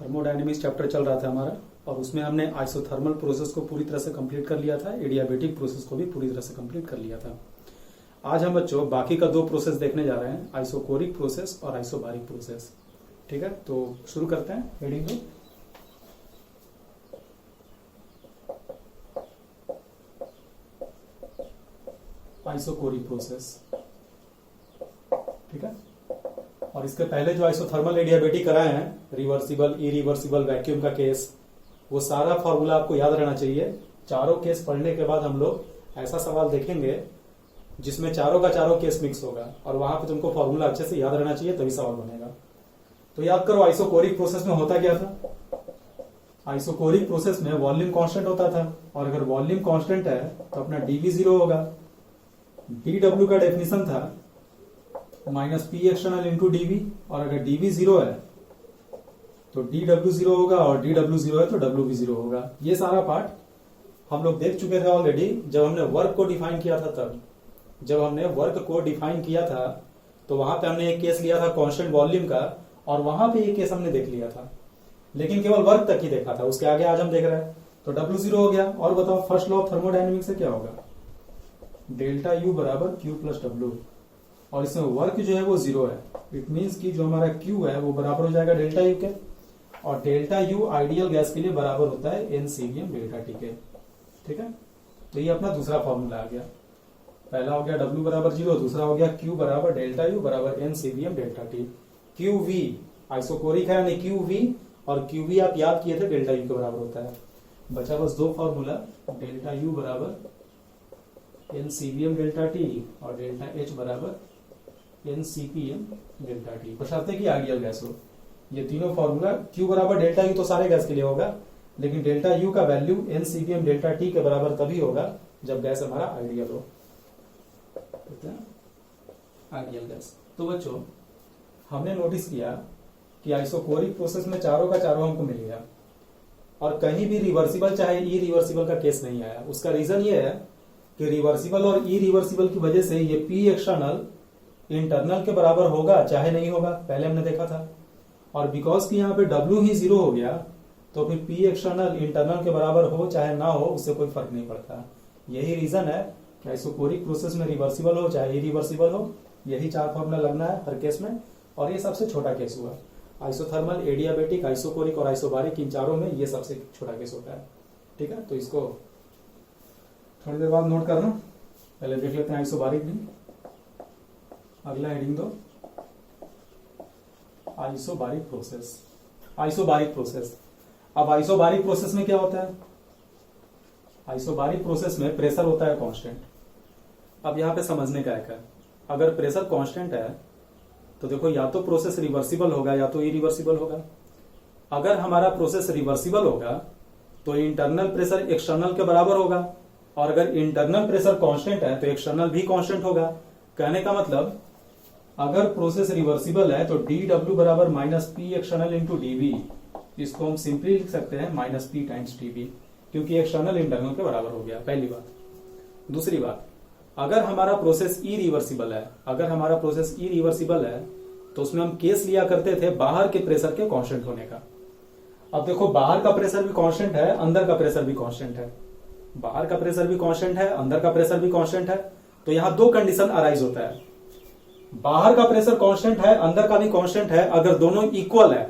Thermodynamics chapter चल रहा था हमारा और उसमें हमने आइसोथर्मल प्रोसेस को पूरी तरह से कंप्लीट कर लिया था, एडियाबेटिक प्रोसेस को भी पूरी तरह से कंप्लीट कर लिया था। आज हम बच्चों बाकी का दो प्रोसेस देखने जा रहे हैं, आइसोकोरिक प्रोसेस और आइसोबारिक प्रोसेस। ठीक है, तो शुरू करते हैं हेडिंग को। आइसोकोरिक प्रोसेस, ठीक है। और इसके पहले जो आइसोथर्मल एडियाबेटिक कराए हैं, रिवर्सिबल, इरिवर्सिबल, वैक्यूम का केस, वो सारा फॉर्मूला आपको याद रहना चाहिए। चारों केस पढ़ने के बाद हम लोग ऐसा सवाल देखेंगे जिसमें चारों का चारों केस मिक्स होगा और वहां पे तुमको फॉर्मूला अच्छे से याद रहना चाहिए, तभी सवाल बनेगा। तो याद करो आइसोकोरिक प्रोसेस में होता क्या था। आइसोकोरिक प्रोसेस में वॉल्यूम कांस्टेंट होता था और अगर वॉल्यूम कांस्टेंट है तो अपना डीवी जीरो होगा। डीडब्ल्यू का डेफिनेशन था minus P external into DV, और अगर डीवी जीरो है तो डीडब्ल्यू जीरो होगा और डीडब्ल्यू जीरो है तो डब्ल्यू भी जीरो होगा। ये सारा पार्ट हम लोग देख चुके थे ऑलरेडी जब हमने वर्क को डिफाइन किया था। तब जब हमने वर्क को डिफाइन किया था तो वहां पे हमने एक केस लिया था कांस्टेंट वॉल्यूम का और वहां पे एक केस हमने देख लिया था, लेकिन केवल वर्क तक ही देखा था। उसके आगे आज हम देख रहे हैं तो डब्ल्यू जीरो हो गया। और बताओ फर्स्ट लॉ ऑफ थर्मोडायनेमिक्स से क्या होगा, डेल्टा यू बराबर क्यू प्लस डब्ल्यू, और इसमें वर्क जो है वो जीरो है। इट मीन्स कि जो हमारा क्यू है वो बराबर हो जाएगा डेल्टा यू के, और डेल्टा यू आइडियल गैस के लिए बराबर होता है एनसीवीएम डेल्टा टी के। ठीक है, तो ये अपना दूसरा फॉर्मूला आ गया। पहला हो गया डब्ल्यू बराबर जीरो, दूसरा हो गया क्यू बराबर डेल्टा यू बराबर NCVM delta T. Q V isochoric है यानी क्यू वी, और क्यू वी आप याद किए थे डेल्टा यू के बराबर होता है। बचा बस दो फॉर्मूला, डेल्टा यू बराबर एनसीवीएम डेल्टा टी और डेल्टा एच बराबर एनसीपीएम डेल्टा टी, बशर्ते कि आइडियल गैस हो। ये तीनों फॉर्मूला, क्यू बराबर डेल्टा यू तो सारे गैस के लिए होगा, लेकिन डेल्टा यू का वैल्यू एनसीपीएम डेल्टा टी के बराबर तभी होगा जब गैस हमारा आइडियल हो, आइडियल गैस। तो बच्चों हमने नोटिस किया कि आइसोकोरिक प्रोसेस में चारों का चारों हमको मिल गया और कहीं भी रिवर्सिबल चाहे इरिवर्सिबल का केस नहीं आया। उसका रीजन ये है कि रिवर्सिबल और इरिवर्सिबल की वजह से ये पी एक्सटर्नल इंटरनल के बराबर होगा चाहे नहीं होगा, पहले हमने देखा था। और बिकॉज कि यहाँ पे डब्ल्यू ही जीरो हो गया तो फिर पी एक्सटर्नल इंटरनल के बराबर हो चाहे ना हो उससे कोई फर्क नहीं पड़ता। यही रीजन है कि आइसोकोरिक प्रोसेस में रिवर्सिबल हो चाहे इरिवर्सिबल हो, यही चार फॉर्मूला लगना है हर केस में। और ये सबसे छोटा केस हुआ। आइसोथर्मल, एडियाबेटिक, आइसोकोरिक और आइसोबारिक, इन चारों में ये सबसे छोटा केस होता है। ठीक है, तो इसको थोड़ी देर बाद नोट करना। पहले देख लेते हैं आइसोबारिक भी। अगला हेडिंग दो, आइसोबारिक प्रोसेस। आइसोबारिक प्रोसेस, अब आइसोबारिक प्रोसेस में क्या होता है। आइसोबारिक प्रोसेस में प्रेशर होता है कांस्टेंट। अब यहां पे समझने का है, अगर प्रेशर कांस्टेंट है तो देखो या तो प्रोसेस रिवर्सिबल होगा या तो इरिवर्सिबल होगा। अगर हमारा प्रोसेस रिवर्सिबल होगा तो इंटरनल प्रेशर एक्सटर्नल के बराबर होगा, और अगर इंटरनल प्रेशर कांस्टेंट है तो एक्सटर्नल भी कांस्टेंट होगा। कहने का मतलब अगर प्रोसेस रिवर्सिबल है तो डी डब्ल्यू बराबर minus P external into DV, इसको हम सिंपली लिख सकते हैं माइनस पी टाइम्स टीवी, क्योंकि एक्सटर्नल इंटरनल के बराबर हो गया, पहली बात। दूसरी बात, अगर हमारा प्रोसेस इरिवर्सिबल है, अगर हमारा प्रोसेस इरिवर्सिबल है तो उसमें हम केस लिया करते थे बाहर के प्रेशर के कांस्टेंट होने का। अब देखो बाहर का प्रेशर भी कांस्टेंट है, अंदर का प्रेशर भी कांस्टेंट है। बाहर का प्रेशर भी कांस्टेंट है, अंदर का प्रेशर भी कांस्टेंट है, तो यहां दो कंडीशन अराइज होता है। बाहर का प्रेशर कांस्टेंट है, अंदर का भी कांस्टेंट है, अगर दोनों इक्वल है।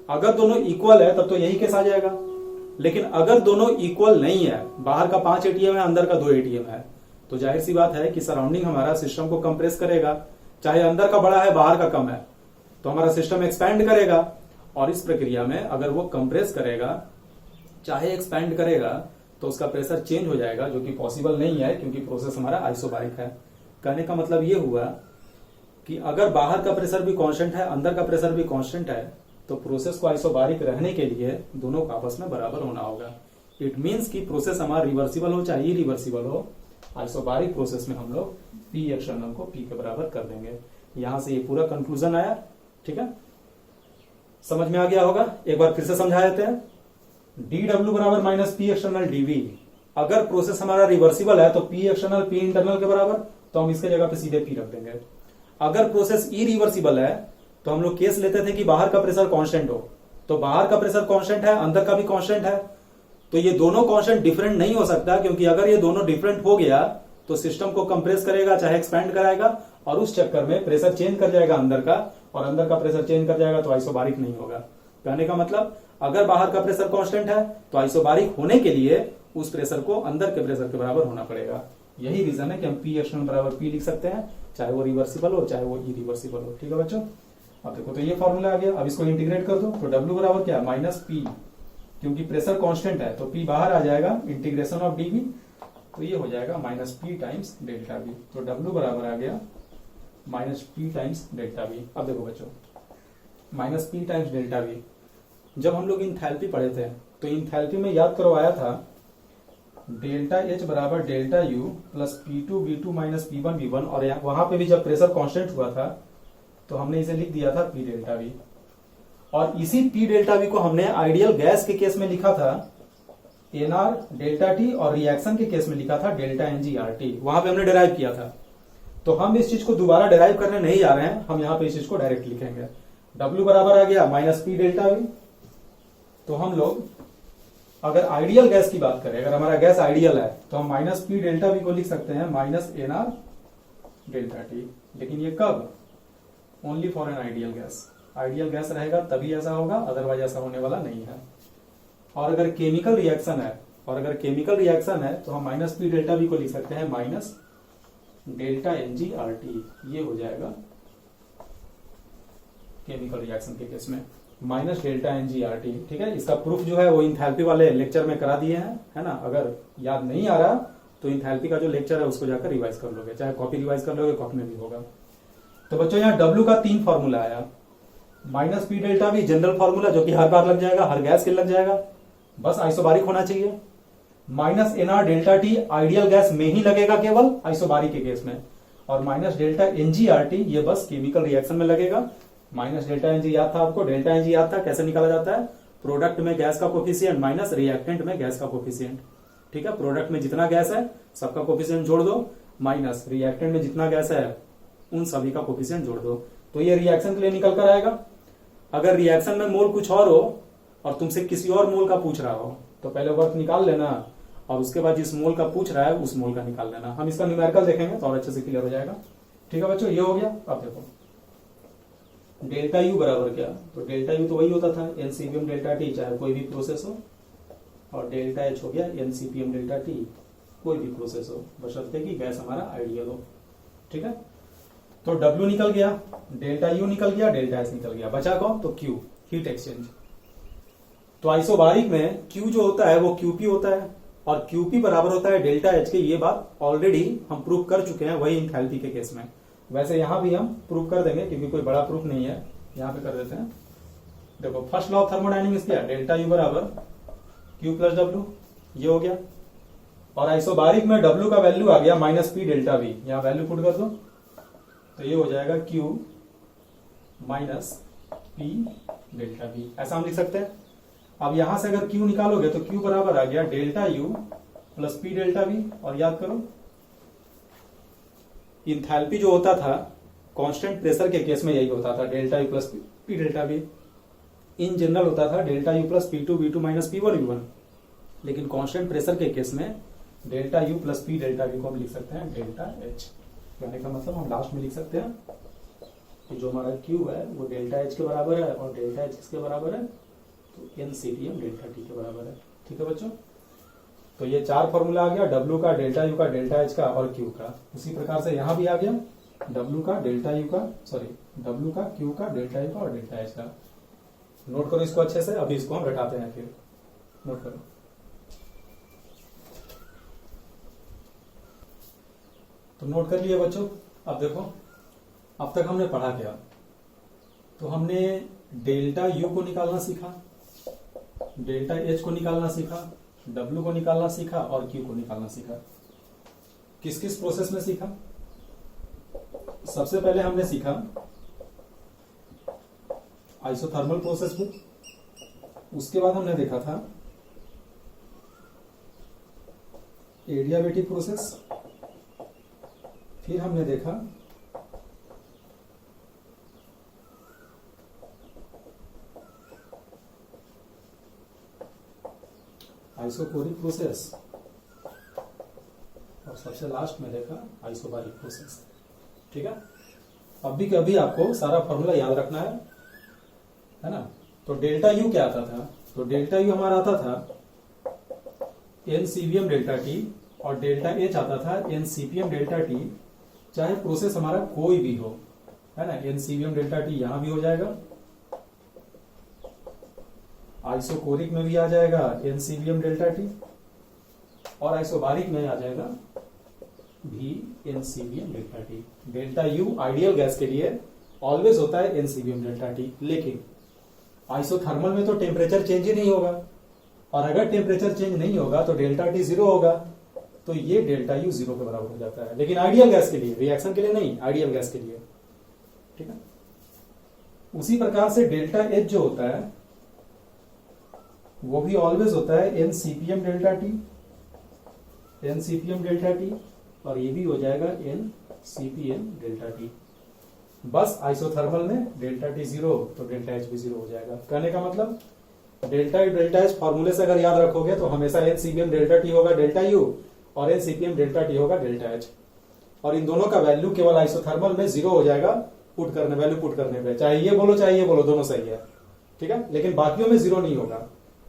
अगर दोनों इक्वल है तब तो यही केस आ जाएगा। लेकिन अगर दोनों इक्वल नहीं है, बाहर का 5 एटीएम है, अंदर का 2 एटीएम है, तो जाहिर सी बात है कि सराउंडिंग हमारा सिस्टम को कंप्रेस करेगा। चाहे अंदर का बड़ा है बाहर का कम है तो हमारा सिस्टम एक्सपैंड करेगा, और इस प्रक्रिया में अगर वो कंप्रेस करेगा चाहे एक्सपैंड करेगा तो उसका प्रेशर चेंज हो जाएगा, जो कि पॉसिबल नहीं है क्योंकि प्रोसेस हमारा आइसोबारिक है। कहने का मतलब ये हुआ कि अगर बाहर का प्रेशर भी कांस्टेंट है, अंदर का प्रेशर भी कांस्टेंट है, तो प्रोसेस को आइसोबारिक रहने के लिए दोनों का आपस में बराबर होना होगा। इट मीन्स कि प्रोसेस हमारा रिवर्सिबल हो चाहे इरिवर्सिबल हो, आइसोबारिक प्रोसेस में हम लोग पी एक्सटर्नल को पी के बराबर कर देंगे। यहां से ये पूरा कंक्लूजन आया। ठीक है, समझ में आ गया होगा। एक बार फिर से समझा देते हैं। डी डब्ल्यू बराबर माइनस पी एक्सटर्नल डीवी। अगर प्रोसेस हमारा रिवर्सिबल है तो पी एक्सटर्नल पी इंटरनल के बराबर, तो हम इसके जगह पे सीधे पी रख देंगे। अगर प्रोसेस इरिवर्सिबल है तो हम लोग केस लेते थे कि बाहर का प्रेशर कांस्टेंट हो, तो बाहर का प्रेशर कांस्टेंट है, अंदर का भी कांस्टेंट है, तो ये दोनों कांस्टेंट डिफरेंट नहीं हो सकता, क्योंकि अगर ये दोनों डिफरेंट हो गया तो सिस्टम को कंप्रेस करेगा चाहे एक्सपैंड कराएगा, और उस चक्कर में प्रेशर चेंज कर जाएगा अंदर का, और अंदर का प्रेशर चेंज कर जाएगा तो आइसोबारिक नहीं होगा। कहने का मतलब अगर बाहर का प्रेशर कांस्टेंट है तो आइसोबारिक होने के लिए उस प्रेशर को अंदर के प्रेशर के बराबर होना पड़ेगा। यही रीजन है कि हम पी एक्सटर्नल बराबर पी लिख सकते हैं, चाहे वो रिवर्सिबल हो चाहे वो इरिवर्सिबल हो। ठीक है बच्चों, अब देखो तो ये फॉर्मूला आ गया। अब इसको इंटीग्रेट कर दो तो डब्ल्यू बराबर क्या, माइनस पी, क्योंकि प्रेशर कांस्टेंट है तो पी बाहर आ जाएगा, इंटीग्रेशन ऑफ डीवी, तो ये हो जाएगा minus P times delta B. तो डब्ल्यू बराबर आ गया minus P times delta B. अब देखो बच्चों, minus P times delta B, जब हम लोग इंथैल्पी पढ़े थे तो इंथैल्पी में याद करो आया था डेल्टा एच बराबर delta U plus P two V two minus P one V one, और वहां पे भी जब प्रेशर कांस्टेंट हुआ था तो हमने इसे लिख दिया था पी डेल्टा वी, और इसी पी डेल्टा वी को हमने आइडियल गैस के केस में लिखा था एनआर डेल्टा टी, और रिएक्शन के केस में लिखा था डेल्टा एनजीआरटी, वहां पे हमने डिराइव किया था। तो हम इस चीज को दोबारा डिराइव करने नहीं जा रहे हैं, हम यहां पे इस चीज को डायरेक्ट लिखेंगे। डब्ल्यू बराबर आ गया माइनस पी डेल्टा वी। तो हम लोग अगर आइडियल गैस की बात करें, अगर हमारा गैस आइडियल है तो हम माइनस पी डेल्टा वी को लिख सकते हैं माइनस एनआर डेल्टा टी, लेकिन ये कब, only for an ideal gas. Ideal gas रहेगा तभी ऐसा होगा, अदरवाइज ऐसा होने वाला नहीं है। और अगर केमिकल रिएक्शन है तो हम माइनस पी डेल्टा वी को लिख सकते हैं माइनस डेल्टा एनजीआरटी, ये हो जाएगा केमिकल रिएक्शन के केस में माइनस डेल्टा एनजीआरटी। ठीक है, इसका प्रूफ जो है वो इंथैल्पी वाले लेक्चर में करा दिए हैं, है ना। अगर याद नहीं आ रहा तो इंथैल्पी का जो लेक्चर है उसको जाकर रिवाइज कर लोगे, चाहे कॉपी रिवाइज कर लोगे, कॉपी में भी होगा। तो बच्चों यहाँ डब्ल्यू का 3 फॉर्मूला आया, minus P delta we general formula जो कि हर बार लग जाएगा, हर गैस के लग जाएगा, बस आइसोबारिक होना चाहिए। Minus NR delta T ideal gas में ही लगेगा केवल आइसोबारिक के केस में, और माइनस डेल्टा एनजीआरटी ये बस केमिकल रिएक्शन में लगेगा। माइनस डेल्टा एनजी याद था आपको, डेल्टा एनजी याद था, कैसे निकाला जाता है, प्रोडक्ट में गैस का कोफिशिएंट माइनस रिएक्टेंट में गैस का कोफिशिएंट। ठीक है, प्रोडक्ट में जितना गैस है सबका कोफिशिएंट जोड़ दो, माइनस रिएक्टेंट में जितना गैस है उन सभी का कोफिशिएंट जोड़ दो, तो ये रिएक्शन के लिए निकल कर आएगा। अगर रिएक्शन में मोल कुछ और हो और तुमसे किसी और मोल का पूछ रहा हो तो पहले वर्क निकाल लेना, और उसके बाद जिस मोल का पूछ रहा है उस मोल का निकाल लेना। हम इसका न्यूमेरिकल देखेंगे तो और अच्छे से क्लियर हो जाएगा। ठीक है बच्चों, ये हो गया। अब देखो डेल्टा यू बराबर क्या, तो डेल्टा यू तो वही होता था एनसीपीएम डेल्टा टी, चाहे कोई भी प्रोसेस हो, और डेल्टा एच हो गया एनसीपीएम डेल्टा टी, कोई भी प्रोसेस हो, बशर्ते कि गैस हमारा आइडियल हो। ठीक है, तो डब्ल्यू निकल गया, डेल्टा यू निकल गया, डेल्टा एच निकल गया, बचा कौन, तो क्यू, हीट एक्सचेंज। तो आइसोबारिक में क्यू जो होता है वो क्यूपी होता है, और क्यूपी बराबर होता है डेल्टा एच के। ये बात ऑलरेडी हम प्रूव कर चुके हैं वही इंथैल्पी के केस में। वैसे यहां भी हम प्रूव कर देंगे क्योंकि कोई बड़ा प्रूफ नहीं है, यहां पे कर देते हैं। देखो फर्स्ट लॉ ऑफ थर्मोडायनेमिक्स क्या, डेल्टा यू बराबर क्यू प्लस डब्ल्यू, ये हो गया। और आइसोबारिक में डब्ल्यू का वैल्यू आ गया माइनस पी डेल्टा वी, यहां वैल्यू पुट कर दो तो ये हो जाएगा Q minus P delta we, ऐसा हम लिख सकते हैं। अब यहां से अगर क्यू निकालोगे तो क्यू बराबर आ गया delta U plus P delta V, और याद करो इंथैल्पी जो होता था कांस्टेंट प्रेशर के केस में यही होता था, delta U plus P delta V. In general होता था delta U plus P two V two minus P one V one, लेकिन कांस्टेंट प्रेशर के केस में delta U plus P delta V को हम लिख सकते हैं डेल्टा एच। कहने का मतलब हम लास्ट में लिख सकते हैं कि जो हमारा क्यू है वो डेल्टा एच के बराबर है, और डेल्टा एच किसके बराबर है, तो एनसीपीएम डेल्टा टी के बराबर है। ठीक है बच्चों, तो ये 4 फॉर्मूला आ गया, डब्ल्यू का, डेल्टा यू का, डेल्टा एच का और क्यू का। उसी प्रकार से यहां भी आ गया डब्ल्यू का, डेल्टा यू का, सॉरी डब्ल्यू का, क्यू का, डेल्टा यू का और डेल्टा एच का। नोट करो इसको अच्छे से, अभी इसको हम घटाते हैं फिर, नोट करो। तो नोट कर लिए बच्चों। अब देखो अब तक हमने पढ़ा क्या, तो हमने डेल्टा यू को निकालना सीखा, डेल्टा एच को निकालना सीखा, डब्ल्यू को निकालना सीखा और क्यू को निकालना सीखा। किस किस प्रोसेस में सीखा, सबसे पहले हमने सीखा आइसोथर्मल प्रोसेस में, उसके बाद हमने देखा था एडियाबेटिक प्रोसेस, फिर हमने देखा आइसोकोरिक प्रोसेस और सबसे लास्ट में देखा आइसोबारिक प्रोसेस। ठीक है, अभी के अभी आपको सारा फॉर्मूला याद रखना है ना। तो डेल्टा यू क्या आता था, तो डेल्टा यू हमारा आता था एनसीवीएम डेल्टा टी और डेल्टा एच आता था एनसीपीएम डेल्टा टी, चाहे प्रोसेस हमारा कोई भी हो, है ना। एनसीवीएम डेल्टा टी यहां भी हो जाएगा, आइसोकोरिक में भी आ जाएगा एनसीवीएम डेल्टा टी और आइसोबारिक में आ जाएगा भी NCVM delta T. Delta U ideal gas के लिए ऑलवेज होता है एनसीवीएम डेल्टा टी, लेकिन आइसोथर्मल में तो टेम्परेचर चेंज ही नहीं होगा, और अगर टेम्परेचर चेंज नहीं होगा तो डेल्टा टी जीरो होगा, तो ये डेल्टा यू जीरो के बराबर हो जाता है। लेकिन आइडियल गैस के लिए, रिएक्शन के लिए नहीं, आइडियल गैस के लिए। ठीक है, उसी प्रकार से डेल्टा एच जो होता है वो भी ऑलवेज होता है एनसीपीएम delta T, NCPM delta T, और ये भी हो जाएगा एनसीपीएम डेल्टा टी। बस आइसोथर्मल में डेल्टा टी जीरो तो डेल्टा एच भी जीरो हो जाएगा। कहने का मतलब डेल्टा यू डेल्टा एच फॉर्मूले से अगर याद रखोगे तो हमेशा एनसीपीएम डेल्टा टी होगा डेल्टा यू और एनसीपीएम डेल्टा टी होगा डेल्टा एच, और इन दोनों का वैल्यू केवल आइसोथर्मल में जीरो हो जाएगा पुट करने, वैल्यू पुट करने पे, चाहे ये बोलो दोनों सही है। ठीक है, लेकिन बाकियों में जीरो नहीं होगा,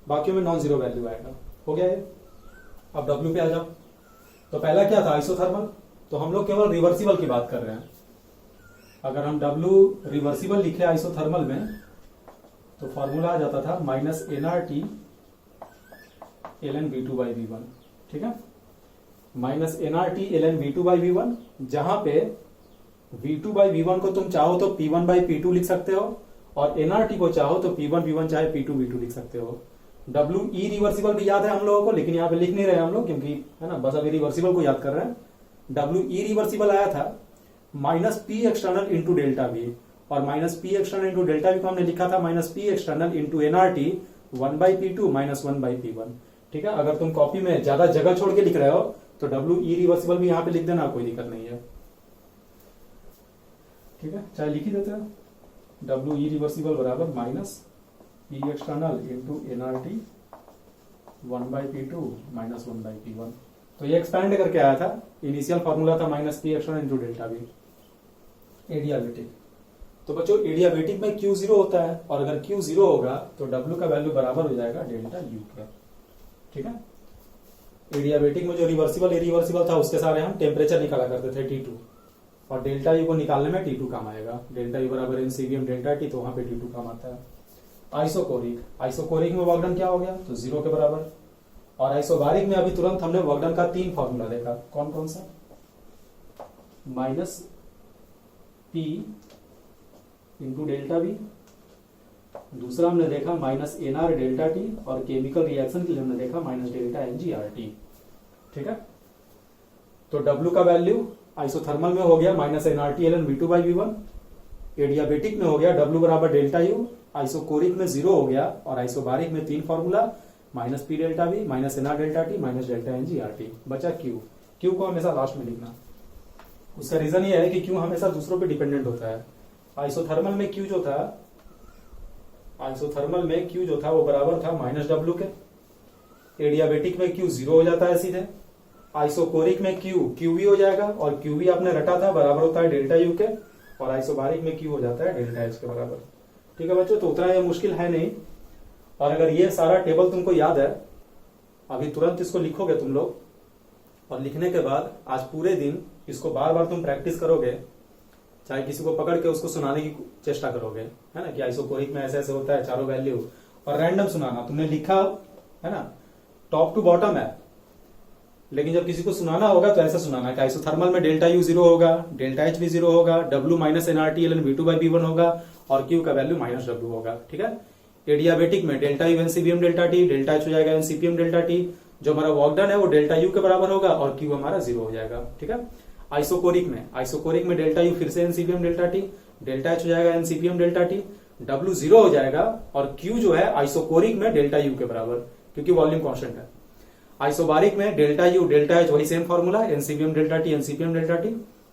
बाकियों में नॉन जीरो वैल्यू आएगा। हो गया ये। अब डब्ल्यू पे आ जाओ। तो पहला क्या था, आइसोथर्मल, तो हम लोग केवल रिवर्सिबल की बात कर रहे हैं। अगर हम डब्ल्यू रिवर्सिबल लिखे आइसोथर्मल में तो फॉर्मूला आ जाता था minus NRT L N V two by V one. ठीक है, minus NRT L N V two by V one, जहां पे V two by V one को तुम चाहो तो P one by P two लिख सकते हो, और एनआरटी को चाहो तो पी वन वी वन चाहे पी टू वी टू लिख सकते हो। डब्ल्यू ई रिवर्सिबल भी याद है हम लोगों को, लेकिन यहाँ पे लिख नहीं रहे हम लोग, क्योंकि है ना, बस अभी रिवर्सिबल को याद कर रहे हैं। डब्ल्यू ई रिवर्सिबल आया था minus P external into delta V, और minus P external into delta V को हमने लिखा था minus P external into NRT one by P two minus one by P one. ठीक है, अगर तुम कॉपी में ज्यादा जगह छोड़ के लिख रहे हो तो डब्ल्यू ई रिवर्सिबल भी यहाँ पे लिख देना, कोई दिक्कत नहीं है। ठीक है, चाहे लिख ही देते हैं, डब्ल्यू ई रिवर्सिबल बराबर minus P external into NRT one by P two minus one by P one. तो ये एक्सपैंड करके आया था, इनिशियल फॉर्मूला था minus P external into delta V. Adiabatic, तो बच्चों एडियाबेटिक में Q जीरो होता है, और अगर Q जीरो होगा तो W का वैल्यू बराबर हो जाएगा डेल्टा U के। ठीक है, एडियाबेटिक में जो रिवर्सिबल इरिवर्सिबल था उसके सारे हम टेम्परेचर निकाला करते थे T2, और डेल्टा यू को निकालने में T2 काम आएगा। डेल्टा यू बराबर एनसीवीएम डेल्टा टी, तो वहां पे T2 काम आता है। आइसोकोरिक, आइसोकोरिक में वर्क डन क्या हो गया, तो जीरो के बराबर। और आइसोबारिक में अभी तुरंत हमने वर्क डन का 3 फॉर्मूला देखा, कौन कौन सा, minus P into delta B, दूसरा हमने देखा minus N R delta T, और केमिकल रिएक्शन के लिए हमने देखा minus delta N G R T. ठीक है, तो डब्ल्यू का वैल्यू आइसोथर्मल में हो गया minus N R T L N V two by V one, adiabatic में हो गया डब्ल्यू बराबर डेल्टा यू, आइसोकोरिक में जीरो हो गया, और आइसोबारिक में 3 formula minus P delta B minus N R delta T minus delta N G R T. बचा क्यू, क्यू को हमेशा लास्ट में लिखना। उसका रीजन ये है कि क्यू हमेशा दूसरों पे डिपेंडेंट होता है। आइसोथर्मल में क्यू जो था, आइसोथर्मल में क्यू जो था वो बराबर था माइनस डब्ल्यू के, एडियाबेटिक में क्यू जीरो हो जाता है सीधे, आइसोकोरिक में क्यू भी हो जाएगा, और क्यू भी आपने रटा था बराबर होता है डेल्टा यू के, और आइसोबारिक में क्यू हो जाता है डेल्टा एच के बराबर। ठीक है बच्चों, तो उतना ये मुश्किल है नहीं। और अगर ये सारा टेबल तुमको याद है, अभी तुरंत इसको लिखोगे तुम लोग, और लिखने के बाद आज पूरे दिन इसको बार बार तुम प्रैक्टिस करोगे, चाहे किसी को पकड़ के उसको सुनाने की चेष्टा करोगे, है ना, कि आइसोकोरिक में ऐसे ऐसे होता है चारों वैल्यू, और रैंडम सुनाना। तुमने लिखा है ना, टॉप टू बॉटम है, लेकिन जब किसी को सुनाना होगा तो ऐसा सुनाना कि आइसोथर्मल में डेल्टा यू जीरो होगा, डेल्टा एच भी जीरो होगा, W minus NRT L N V two by B one होगा, और क्यू का वैल्यू माइनस डब्ल्यू होगा। ठीक है, एडियाबेटिक में delta U NCPM delta T, delta H हो जाएगा एनसीपीएम डेल्टा टी, जो हमारा वर्क डन है वो डेल्टा यू के बराबर होगा, और क्यू हमारा जीरो हो जाएगा। ठीक है, आइसोकोरिक में डेल्टा यू फिर से एनसीपीएम डेल्टा टी, डेल्टा एच हो जाएगा एनसीपीएम डेल्टा टी, डब्ल्यू जीरो हो जाएगा, और क्यू जो है आइसोकोरिक में डेल्टा यू के बराबर, क्योंकि वॉल्यूम कांस्टेंट है। आइसोबारिक में डेल्टा यू डेल्टा एच वही same formula, NCPM delta T NCPM delta T,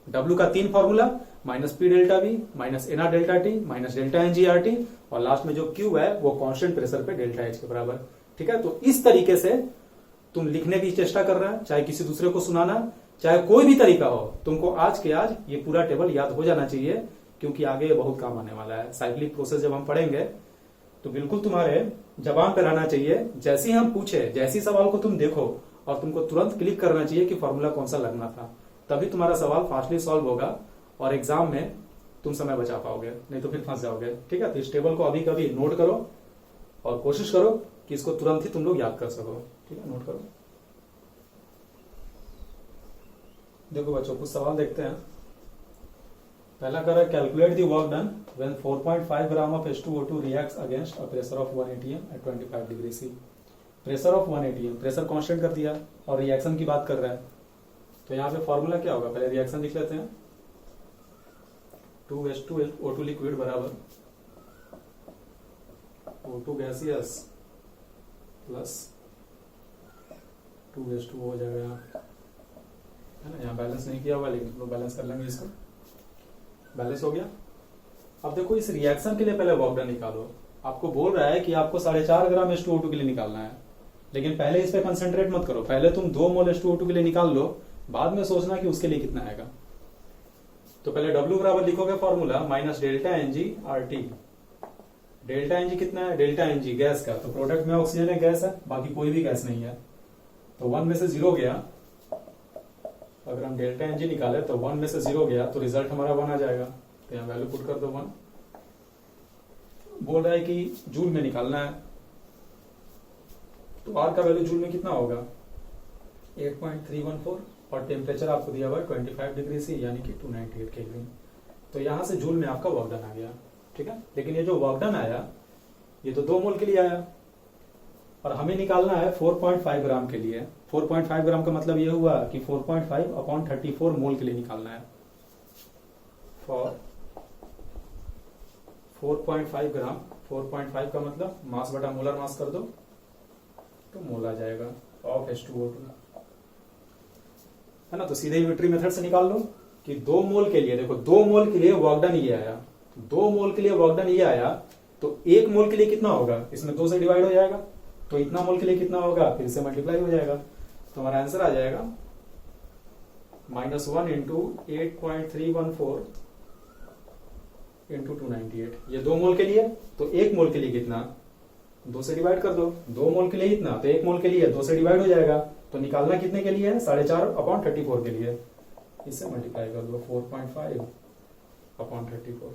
W का 3 formula minus P delta B minus NR delta T minus delta N G R T, और last में जो Q है वो constant pressure पे delta H के बराबर। ठीक है, तो इस तरीके से तुम लिखने की चेष्टा कर रहा है, चाहे किसी दूसरे को सुनाना, चाहे कोई भी तरीका हो, तुमको आज के आज ये पूरा टेबल याद हो जाना चाहिए, क्योंकि आगे ये बहुत काम आने वाला है। साइक्लिक प्रोसेस जब हम पढ़ेंगे तो बिल्कुल तुम्हारे जबान पे रहना चाहिए। जैसे ही हम पूछे, जैसे ही सवाल को तुम देखो और तुमको तुरंत क्लिक करना चाहिए कि फॉर्मूला कौन सा लगना था, तभी तुम्हारा सवाल फास्टली सॉल्व होगा और एग्जाम में तुम समय बचा पाओगे, नहीं तो फिर फंस जाओगे। ठीक है, तो इस टेबल को अभी कभी नोट करो और कोशिश करो कि इसको तुरंत ही तुम लोग याद कर सको। ठीक है, नोट करो। देखो बच्चों, कुछ सवाल देखते हैं। पहला कर रहा है, calculate the work done when 4.5 gram of H2O2 reacts against a pressure of 1 atm at 25 degree C. Pressure of 1 atm, pressure constant कर दिया और रिएक्शन की बात कर रहा है, तो यहाँ पे फॉर्मूला क्या होगा? पहले रिएक्शन लिख लेते हैं। 2H2O2 लिक्विड बराबर O2 गैसियस प्लस 2H2O हो जाएगा यहाँ, है ना। यहाँ बैलेंस नहीं किया हुआ, लेकिन लोग बैलेंस कर लेंगे इसको। बैलेंस हो गया। अब देखो, इस रिएक्शन के लिए पहले वर्क डन निकालो। आपको बोल रहा है कि आपको 4.5 ग्राम H2O2 के लिए निकालना है, लेकिन पहले इस पे कंसेंट्रेट मत करो। पहले तुम 2 मोल H2O2 के लिए निकाल लो, बाद में सोचना कि उसके लिए कितना आएगा। तो पहले W बराबर लिखोगे formula minus delta NG RT। Delta NG कितना है? डेल्टा NG गैस का, तो प्रोडक्ट में ऑक्सीजन है, गैस है, बाकी कोई भी गैस नहीं है, तो 1 में से 0 गया। अगर हम डेल्टा NG निकाले तो 1 में से 0 गया तो रिजल्ट हमारा 1 आ जाएगा। तो यहाँ वैल्यू पुट कर दो 1। बोल रहा है कि जूल में निकालना है, तो R का वैल्यू जूल में कितना होगा? 8.314 और टेम्परेचर आपको दिया हुआ है 25 डिग्री सी, यानी कि 298 केल्विन। तो यहां से जूल में आपका वर्क डन आ गया। ठीक है, लेकिन ये जो वर्क डन आया ये तो 2 मोल के लिए आया और हमें निकालना है 4.5 ग्राम के लिए। 4.5 ग्राम का मतलब ये हुआ कि 4.5/34 मोल के लिए निकालना है। फॉर 4.5 ग्राम, 4.5 का मतलब मास बटा मोलर मास कर दो तो मोल आ जाएगा ऑफ H2O2, है ना। तो सीधे यूनिटरी मेथड से निकाल लो कि 2 मोल के लिए, देखो 2 मोल के लिए वर्क डन ये आया, 2 मोल के लिए वर्क डन ये आया, तो 1 मोल के लिए कितना होगा? इसमें 2 से डिवाइड हो जाएगा, तो इतना मोल के लिए कितना होगा? फिर से मल्टीप्लाई हो जाएगा, तो हमारा आंसर आ जाएगा -1 इंटू 8.314 इंटू 298। ये 2 मोल के लिए, तो 1 मोल के लिए कितना? 2 से डिवाइड कर दो। 2 मोल के लिए इतना, तो 1 मोल के लिए 2 से डिवाइड हो जाएगा, तो निकालना कितने के लिए है? 4.5/34 के लिए। इससे मल्टीप्लाई कर दो 4.5/34।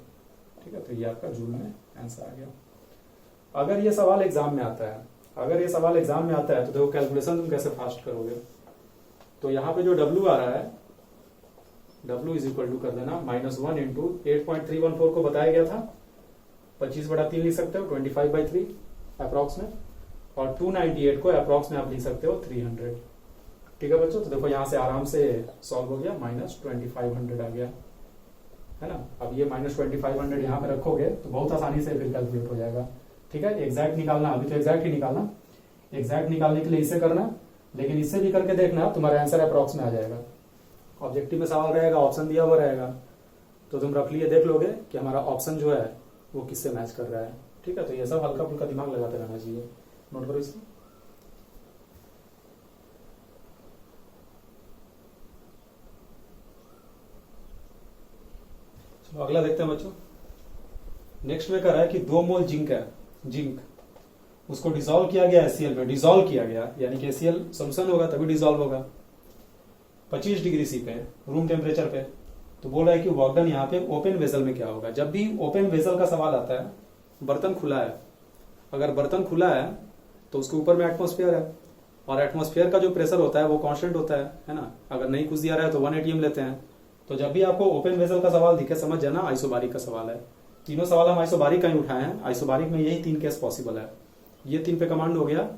ठीक है, तो ये आपका जूल में आंसर आ गया। अगर ये सवाल एग्जाम में आता है, अगर ये सवाल एग्जाम में आता है तो देखो कैलकुलेशन तुम कैसे फास्ट करोगे। तो यहाँ पे जो W आ रहा है, W इज इक्वल टू कर देना -1 इंटू 8.314 को बताया गया था 25/3 लिख सकते हो, 25/3 अप्रॉक्स में, और 298 को अप्रॉक्स में आप लिख सकते हो 300। ठीक है बच्चों, तो देखो यहाँ से आराम से सॉल्व हो गया, -2500 आ गया, है ना। अब ये -2500 यहाँ पे रखोगे तो बहुत आसानी से फिर कैलकुलेट हो जाएगा। ठीक है, एग्जैक्ट निकालना, अभी तो एग्जैक्ट ही निकालना, एग्जैक्ट निकालने के लिए इसे करना, लेकिन इससे भी करके देखना तुम्हारा आंसर अप्रॉक्स में आ जाएगा। ऑब्जेक्टिव में सवाल रहेगा, ऑप्शन दिया हुआ रहेगा, तो तुम रफली ये देख लोगे कि हमारा ऑप्शन जो है वो किससे मैच कर रहा है। ठीक है, तो ये सब हल्का फुल्का दिमाग लगाते रहना चाहिए। नोट करो इसको। चलो अगला देखते हैं बच्चों। नेक्स्ट में कह रहा है कि 2 मोल जिंक है, जिंक उसको डिसॉल्व किया गया HCl में, डिसॉल्व किया गया यानी कि HCl सोल्यूशन होगा तभी डिसॉल्व होगा 25 डिग्री सी पे, रूम टेम्परेचर पे। तो बोल रहा है कि वर्क डन यहाँ पे ओपन वेसल में क्या होगा। जब भी ओपन वेसल का सवाल आता है, बर्तन खुला है, अगर बर्तन खुला है तो उसके ऊपर में एटमॉस्फेयर है, और एटमॉस्फेयर का जो प्रेशर होता है वो कांस्टेंट होता है ना। अगर नहीं कुछ दिया रहा है तो 1 atm लेते हैं। तो जब भी आपको ओपन वेसल का सवाल दिखे, समझ जाना आइसोबारिक का सवाल है। तीनों सवाल हम आइसोबारिक का ही उठाए हैं। आइसोबारिक में यही 3 केस पॉसिबल है। ये 3 पे कमांड हो गया,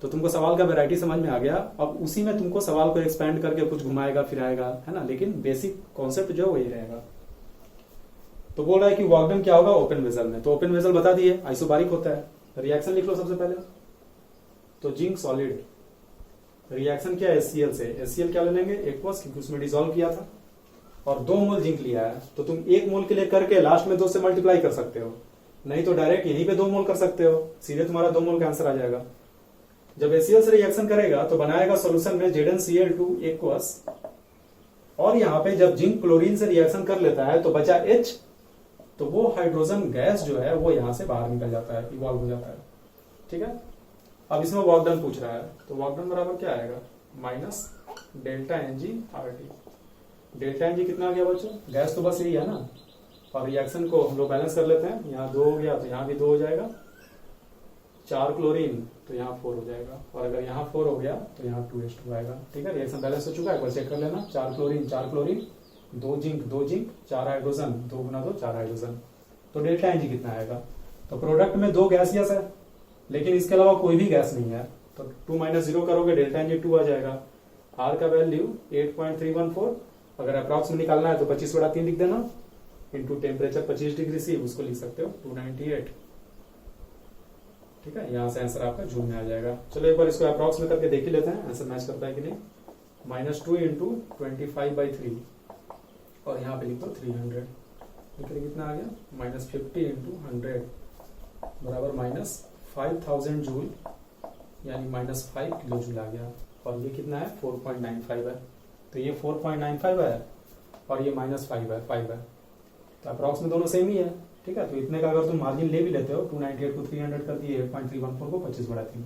तो तुमको सवाल का वैरायटी समझ में आ गया। अब उसी में तुमको सवाल को एक्सपैंड करके कुछ घुमाएगा फिराएगा, है ना, लेकिन बेसिक कॉन्सेप्ट जो है वही रहेगा। तो बोल रहा है कि वर्क डन क्या होगा ओपन वेसल में, तो ओपन वेसल बता दिए आइसोबारिक होता है। रिएक्शन लिख लो सबसे पहले। तो जिंक सॉलिड, रिएक्शन क्या है HCl से, HCl क्या ले लेंगे एक्वस, क्योंकि उसमें डिसॉल्व किया था, और 2 मोल जिंक लिया है, तो तुम 1 मोल के लिए करके लास्ट में 2 से मल्टीप्लाई कर सकते हो, नहीं तो डायरेक्ट यहीं पे 2 मोल कर सकते हो, सीधे तुम्हारा 2 मोल का आंसर आ जाएगा। जब HCl से रिएक्शन करेगा तो बनाएगा सॉल्यूशन में ZnCl2 एक्वस, और यहाँ पे जब जिंक क्लोरीन से रिएक्शन कर लेता है तो बचा H, तो वो हाइड्रोजन गैस जो है वो यहां से बाहर निकल जाता है, इवॉल्व हो जाता है। ठीक है, अब इसमें वर्क डन पूछ रहा है, तो वर्क डन बराबर क्या आएगा, minus delta NgRT। Delta Ng कितना आ गया बच्चों, गैस तो बस यही है ना, और रिएक्शन को हम लोग बैलेंस कर लेते हैं, यहाँ 2 हो गया तो यहाँ भी 2 हो जाएगा, 4 क्लोरीन तो यहाँ 4 हो जाएगा, और अगर यहाँ 4 हो गया तो यहाँ 2H2 आएगा। ठीक है, रिएक्शन बैलेंस हो चुका है, एक बार चेक कर लेना, 4 क्लोरीन 2 जिंक 4 हाइड्रोजन, 2 गुना 2 4 हाइड्रोजन, तो डेल्टा Ng कितना आएगा। तो प्रोडक्ट में 2 गैसियस है, लेकिन इसके अलावा कोई भी गैस नहीं है, तो 2 - 0 करोगे डेल्टा Ng 2 आ जाएगा। R का वैल्यू 8.314, अगर अप्रॉक्स में निकालना है तो 25/3 लिख देना, इंटू टेम्परेचर 25 डिग्री सी, उसको लिख सकते हो 298। ठीक है, यहां से आंसर आपका जून में आ जाएगा। चलो एक बार इसको अप्रॉक्स में करके देख ही लेते हैं आंसर मैच करता है कि नहीं। -2 × 25/3, और यहाँ पे लिख दो 300, लिखिए कितना आ गया, -50 × 100 बराबर -5000 जूल, यानी -5 किलो जूल आ गया, और ये कितना है 4.95 है, तो ये 4.95 है और ये -5 है, तो अप्रॉक्स में दोनों सेम ही है। ठीक है, तो इतने का अगर तुम मार्जिन ले भी लेते हो, 298 को 300 कर दिए, 8.314 को 25/3,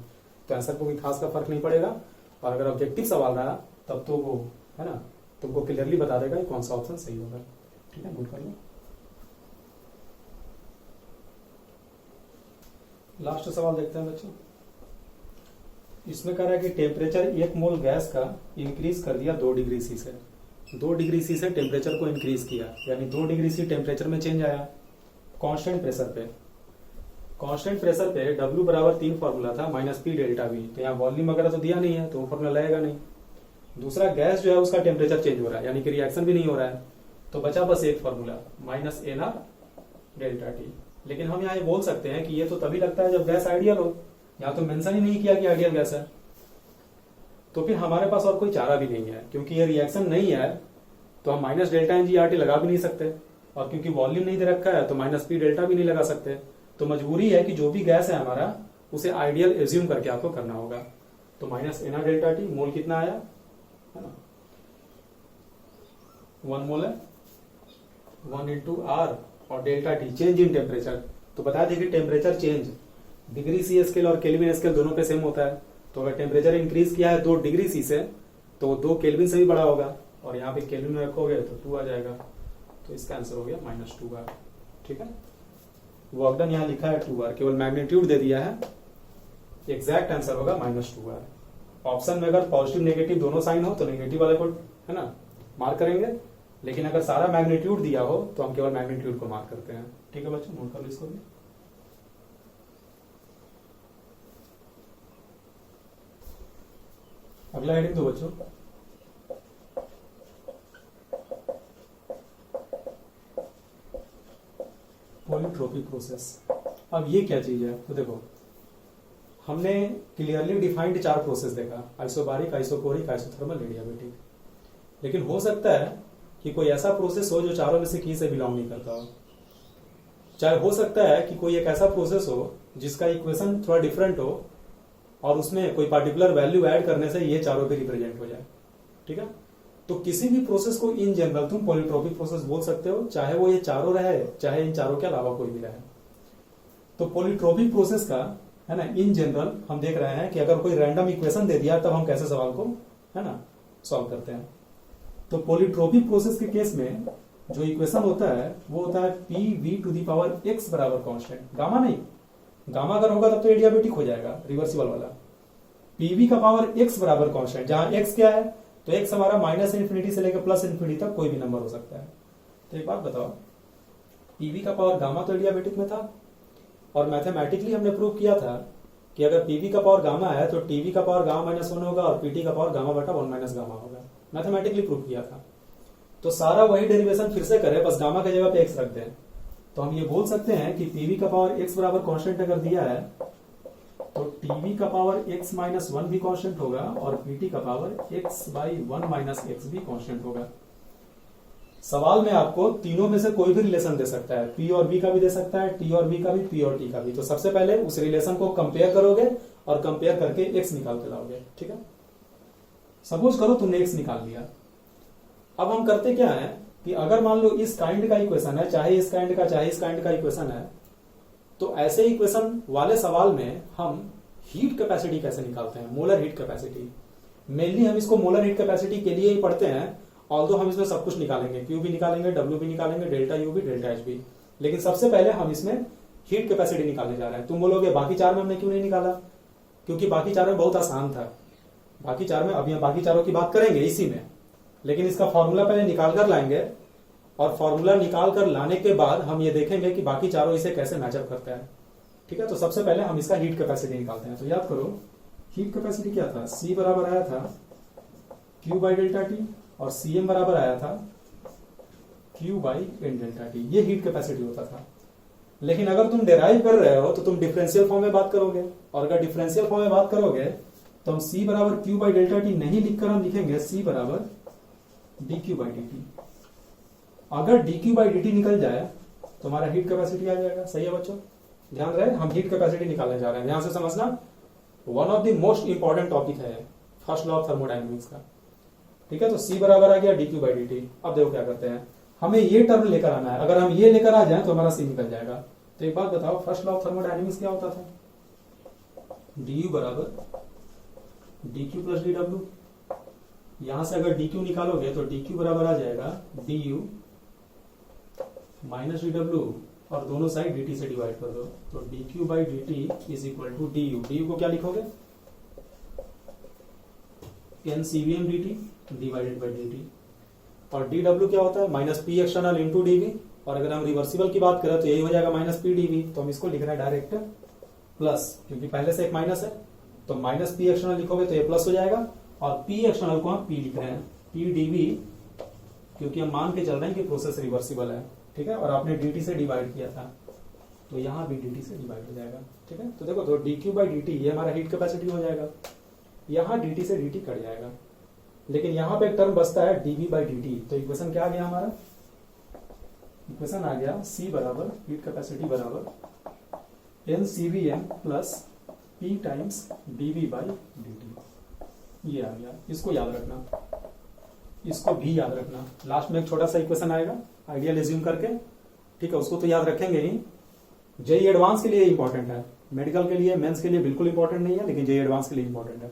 तो आंसर को भी खास का फर्क नहीं पड़ेगा, और अगर ऑब्जेक्टिव सवाल रहा तब तो वो है ना, तुमको क्लियरली बता देगा कि कौन सा ऑप्शन सही होगा। ठीक है, नोट कर लो। लास्ट सवाल देखते हैं बच्चों, इसमें कह रहा है कि टेम्परेचर 1 मोल गैस का इंक्रीज कर दिया 2 डिग्री सी से, 2 डिग्री सी से टेम्परेचर को इंक्रीज किया, यानी 2 डिग्री सी टेम्परेचर में चेंज आया कांस्टेंट प्रेशर पे। कांस्टेंट प्रेशर पे W बराबर 3 फॉर्मूला था, -P डेल्टा V, तो यहाँ वॉल्यूम वगैरह तो दिया नहीं है, तो वो फॉर्मूला लगेगा नहीं। दूसरा गैस जो है उसका टेम्परेचर चेंज हो रहा है, यानी कि रिएक्शन भी नहीं हो रहा है, तो बचा बस एक फॉर्मूला -nR डेल्टा T। लेकिन हम यहाँ ये बोल सकते हैं कि ये तो तभी लगता है जब गैस आइडियल हो, यहाँ तो मेंशन ही नहीं किया कि आइडियल गैस है, तो फिर हमारे पास और कोई चारा भी नहीं है, क्योंकि ये रिएक्शन नहीं है तो हम -डेल्टा NgRT लगा भी नहीं सकते, और क्योंकि वॉल्यूम नहीं दे रखा है तो -P डेल्टा भी नहीं लगा सकते, तो मजबूरी है कि जो भी गैस है हमारा उसे आइडियल एज्यूम करके आपको करना होगा। तो -nR डेल्टा T, मोल कितना आया है ना, 1 मोल है, 1 × R, और delta T change in temperature, तो बता दें कि temperature change degree C scale और केल्विन स्केल दोनों पे सेम होता है, तो अगर टेम्परेचर इंक्रीज किया है 2 डिग्री सी से, तो 2 केल्विन से भी बड़ा होगा, और यहाँ पे केल्विन में रखोगे तो 2 आ जाएगा, तो इसका आंसर हो गया -2R। ठीक है, वर्क डन यहाँ लिखा है 2R, केवल मैग्नीट्यूड दे दिया है, एग्जैक्ट आंसर होगा -2R। ऑप्शन में अगर पॉजिटिव नेगेटिव दोनों साइन हो तो नेगेटिव वाले को है ना मार्क करेंगे, लेकिन अगर सारा मैग्नीट्यूड दिया हो तो हम केवल मैग्नीट्यूड को मार्क करते हैं। ठीक है बच्चों, नोट कर लो इसको भी। अगला हेडिंग दो बच्चों, पॉलीट्रोपिक प्रोसेस। अब ये क्या चीज है, तो देखो हमने क्लियरली डिफाइंड 4 प्रोसेस देखा, आइसोबारिक, आइसोकोरिक, आइसोथर्मल, एडियाबेटिक, लेकिन हो सकता है कि कोई ऐसा प्रोसेस हो जो चारों में से किसी से बिलोंग नहीं करता हो। चाहे हो सकता है कि कोई एक ऐसा प्रोसेस हो जिसका इक्वेशन थोड़ा डिफरेंट हो, और उसमें कोई पर्टिकुलर वैल्यू ऐड करने से ये चारों भी रिप्रेजेंट हो जाए। ठीक है, तो किसी भी प्रोसेस को इन जनरल तुम पॉलीट्रोपिक प्रोसेस बोल सकते हो, चाहे वो ये चारों रहे, चाहे इन चारों के अलावा कोई भी रहे। तो पॉलीट्रोपिक प्रोसेस का है ना, इन जनरल हम देख रहे हैं कि अगर कोई रैंडम इक्वेशन दे दिया तब हम कैसे सवाल को है ना सॉल्व करते हैं। तो पॉलीट्रोपिक प्रोसेस के केस में जो इक्वेशन होता है वो होता है PV⁴ बराबर कांस्टेंट, गामा नहीं, गामा अगर होगा तब तो एडियाबेटिक हो जाएगा रिवर्सिबल वाला। PV⁴ बराबर कांस्टेंट, जहां x क्या है, तो x हमारा -∞ से लेकर +∞ तक कोई भी नंबर हो सकता है। तो एक बात बताओ, PV का पावर गामा तो एडियाबेटिक में था, और मैथमेटिकली हमने प्रूव किया था कि अगर PV का पावर गामा है तो TV का पावर गामा -1 होगा, और PT का पावर गामा बटा 1 - गामा होगा, मैथमेटिकली प्रूव किया था। तो सारा वही डेरिवेशन फिर से करें, बस गामा की जगह पे x रख दें, तो हम ये बोल सकते हैं कि PV का पावर x बराबर कांस्टेंट अगर दिया है तो TV का पावर x - 1 भी कांस्टेंट होगा, और PT का पावर x/1 - x भी कांस्टेंट होगा। सवाल में आपको तीनों में से कोई भी रिलेशन दे सकता है, पी और बी का भी दे सकता है, टी और बी का भी, पी और टी का भी। तो सबसे पहले उस रिलेशन को कंपेयर करोगे और कंपेयर करके एक्स निकाल के लाओगे। ठीक है, सपोज करो तुमने एक्स निकाल लिया। अब हम करते क्या है कि अगर मान लो इस काइंड का इक्वेशन है, चाहे इस काइंड का चाहे इस काइंड का इक्वेशन है, तो ऐसे इक्वेशन वाले सवाल में हम हीट कैपेसिटी कैसे निकालते हैं, मोलर हीट कैपेसिटी। मेनली हम इसको मोलर हीट कैपेसिटी के लिए ही पढ़ते हैं, ऑल्दो हम इसमें सब कुछ निकालेंगे, क्यू भी निकालेंगे, डब्ल्यू भी निकालेंगे, डेल्टा यू भी, डेल्टा एच भी, लेकिन सबसे पहले हम इसमें हीट कैपेसिटी निकालने जा रहे हैं। तुम बोलोगे बाकी चार में हमने क्यों नहीं निकाला, क्योंकि बाकी चार में बहुत आसान था। बाकी चार में, अभी हम बाकी चारों की बात करेंगे इसी में, लेकिन इसका फॉर्मूला पहले निकाल कर लाएंगे और फॉर्मूला निकाल कर लाने के बाद हम ये देखेंगे कि बाकी चारों इसे कैसे मैचअप करते हैं। ठीक है, तो सबसे पहले हम इसका हीट कैपेसिटी निकालते हैं। तो याद करो हीट कैपेसिटी क्या था, C बराबर आया था Q बाई डेल्टा टी और Cm बराबर आया था Q by N delta T. ये हीट कैपेसिटी होता था। लेकिन अगर तुम डेराइव कर रहे हो तो तुम डिफरेंशियल फॉर्म में बात करोगे, और अगर डिफरेंशियल फॉर्म में बात करोगे तो हम C बराबर Q बाई डेल्टा टी नहीं लिखकर हम लिखेंगे C बराबर dQ बाई dt। अगर dQ बाई dt निकल जाए तो हमारा हीट कैपेसिटी आ जाएगा। सही है बच्चों, ध्यान रहे, हम हीट कैपेसिटी निकालने जा रहे हैं। ध्यान से समझना, one of the most important topic है फर्स्ट लॉ ऑफ थर्मोडायनेमिक्स का। ठीक है, तो C बराबर आ गया dQ बाई dt। अब देखो क्या करते हैं, हमें ये टर्म लेकर आना है। अगर हम ये लेकर आ जाए तो हमारा C निकल जाएगा। तो एक बात बताओ, फर्स्ट लॉ ऑफ थर्मोडायनेमिक्स क्या होता था, du बराबर dQ प्लस dW। यहां से अगर dQ निकालोगे तो dQ बराबर आ जाएगा du माइनस dW, और दोनों साइड dt से डिवाइड कर दो, तो dQ by dt is equal to du। du को क्या लिखोगे, NCVM dt divided by dt, और dW क्या होता है, minus P external into dV। और अगर हम रिवर्सिबल की बात करें तो यही हो जाएगा माइनस पी dV। तो हम इसको लिख रहे हैं डायरेक्ट प्लस, क्योंकि पहले से एक माइनस है, तो माइनस पी एक्सटर्नल लिखोगे तो ये प्लस हो जाएगा, और पी एक्सटर्नल को हम पी लिख रहे हैं, पी dV, क्योंकि हम मान के चल रहे हैं कि प्रोसेस रिवर्सिबल है। ठीक है, और आपने dt से डिवाइड किया था तो यहां भी dt से डिवाइड हो जाएगा। ठीक है, तो देखो, तो dQ बाई dt ये हमारा हीट कैपेसिटी हो जाएगा। यहां dt से dt कट जाएगा, लेकिन यहां पे एक टर्म बचता है dV बाई dt। तो इक्वेशन क्या आ गया हमारा, इक्वेशन आ गया C बराबर हीट कैपेसिटी बराबर NCVM plus P times dV by dt। ये आ गया, इसको याद रखना, इसको भी याद रखना। लास्ट में एक छोटा सा इक्वेशन आएगा आइडियल एज्यूम करके, ठीक है, उसको तो याद रखेंगे ही। जेई एडवांस के लिए इंपॉर्टेंट है, मेडिकल के लिए, मेंस के लिए बिल्कुल इंपॉर्टेंट नहीं है, लेकिन जेई एडवांस के लिए इंपॉर्टेंट है।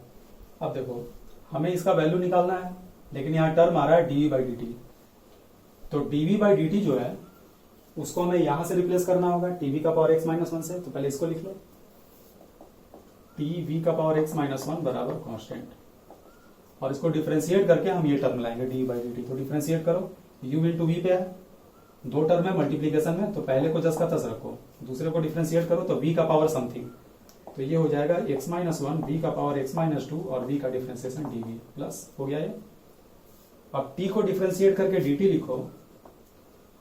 अब देखो, हमें इसका वैल्यू निकालना है, लेकिन यहां टर्म आ रहा है dV बाई dt। तो dV बाई dt जो है उसको हमें यहां से रिप्लेस करना होगा tv का पावर x माइनस 1 से। तो पहले इसको लिख लो, tv का पावर x माइनस 1 बराबर कांस्टेंट, और इसको डिफरेंशिएट करके हम ये टर्म लाएंगे dV बाई dt। तो डिफरेंशिएट करो, u इंटू वी पे है, दो टर्म है मल्टीप्लीकेशन में, तो पहले को जस का तस रखो, दूसरे को डिफरेंशिएट करो तो v का पावर समथिंग, तो ये हो जाएगा x माइनस 1, v का पावर x माइनस 2 और v का डिफरेंशिएशन dv प्लस हो गया ये। अब t को डिफरेंशिएट करके dt लिखो,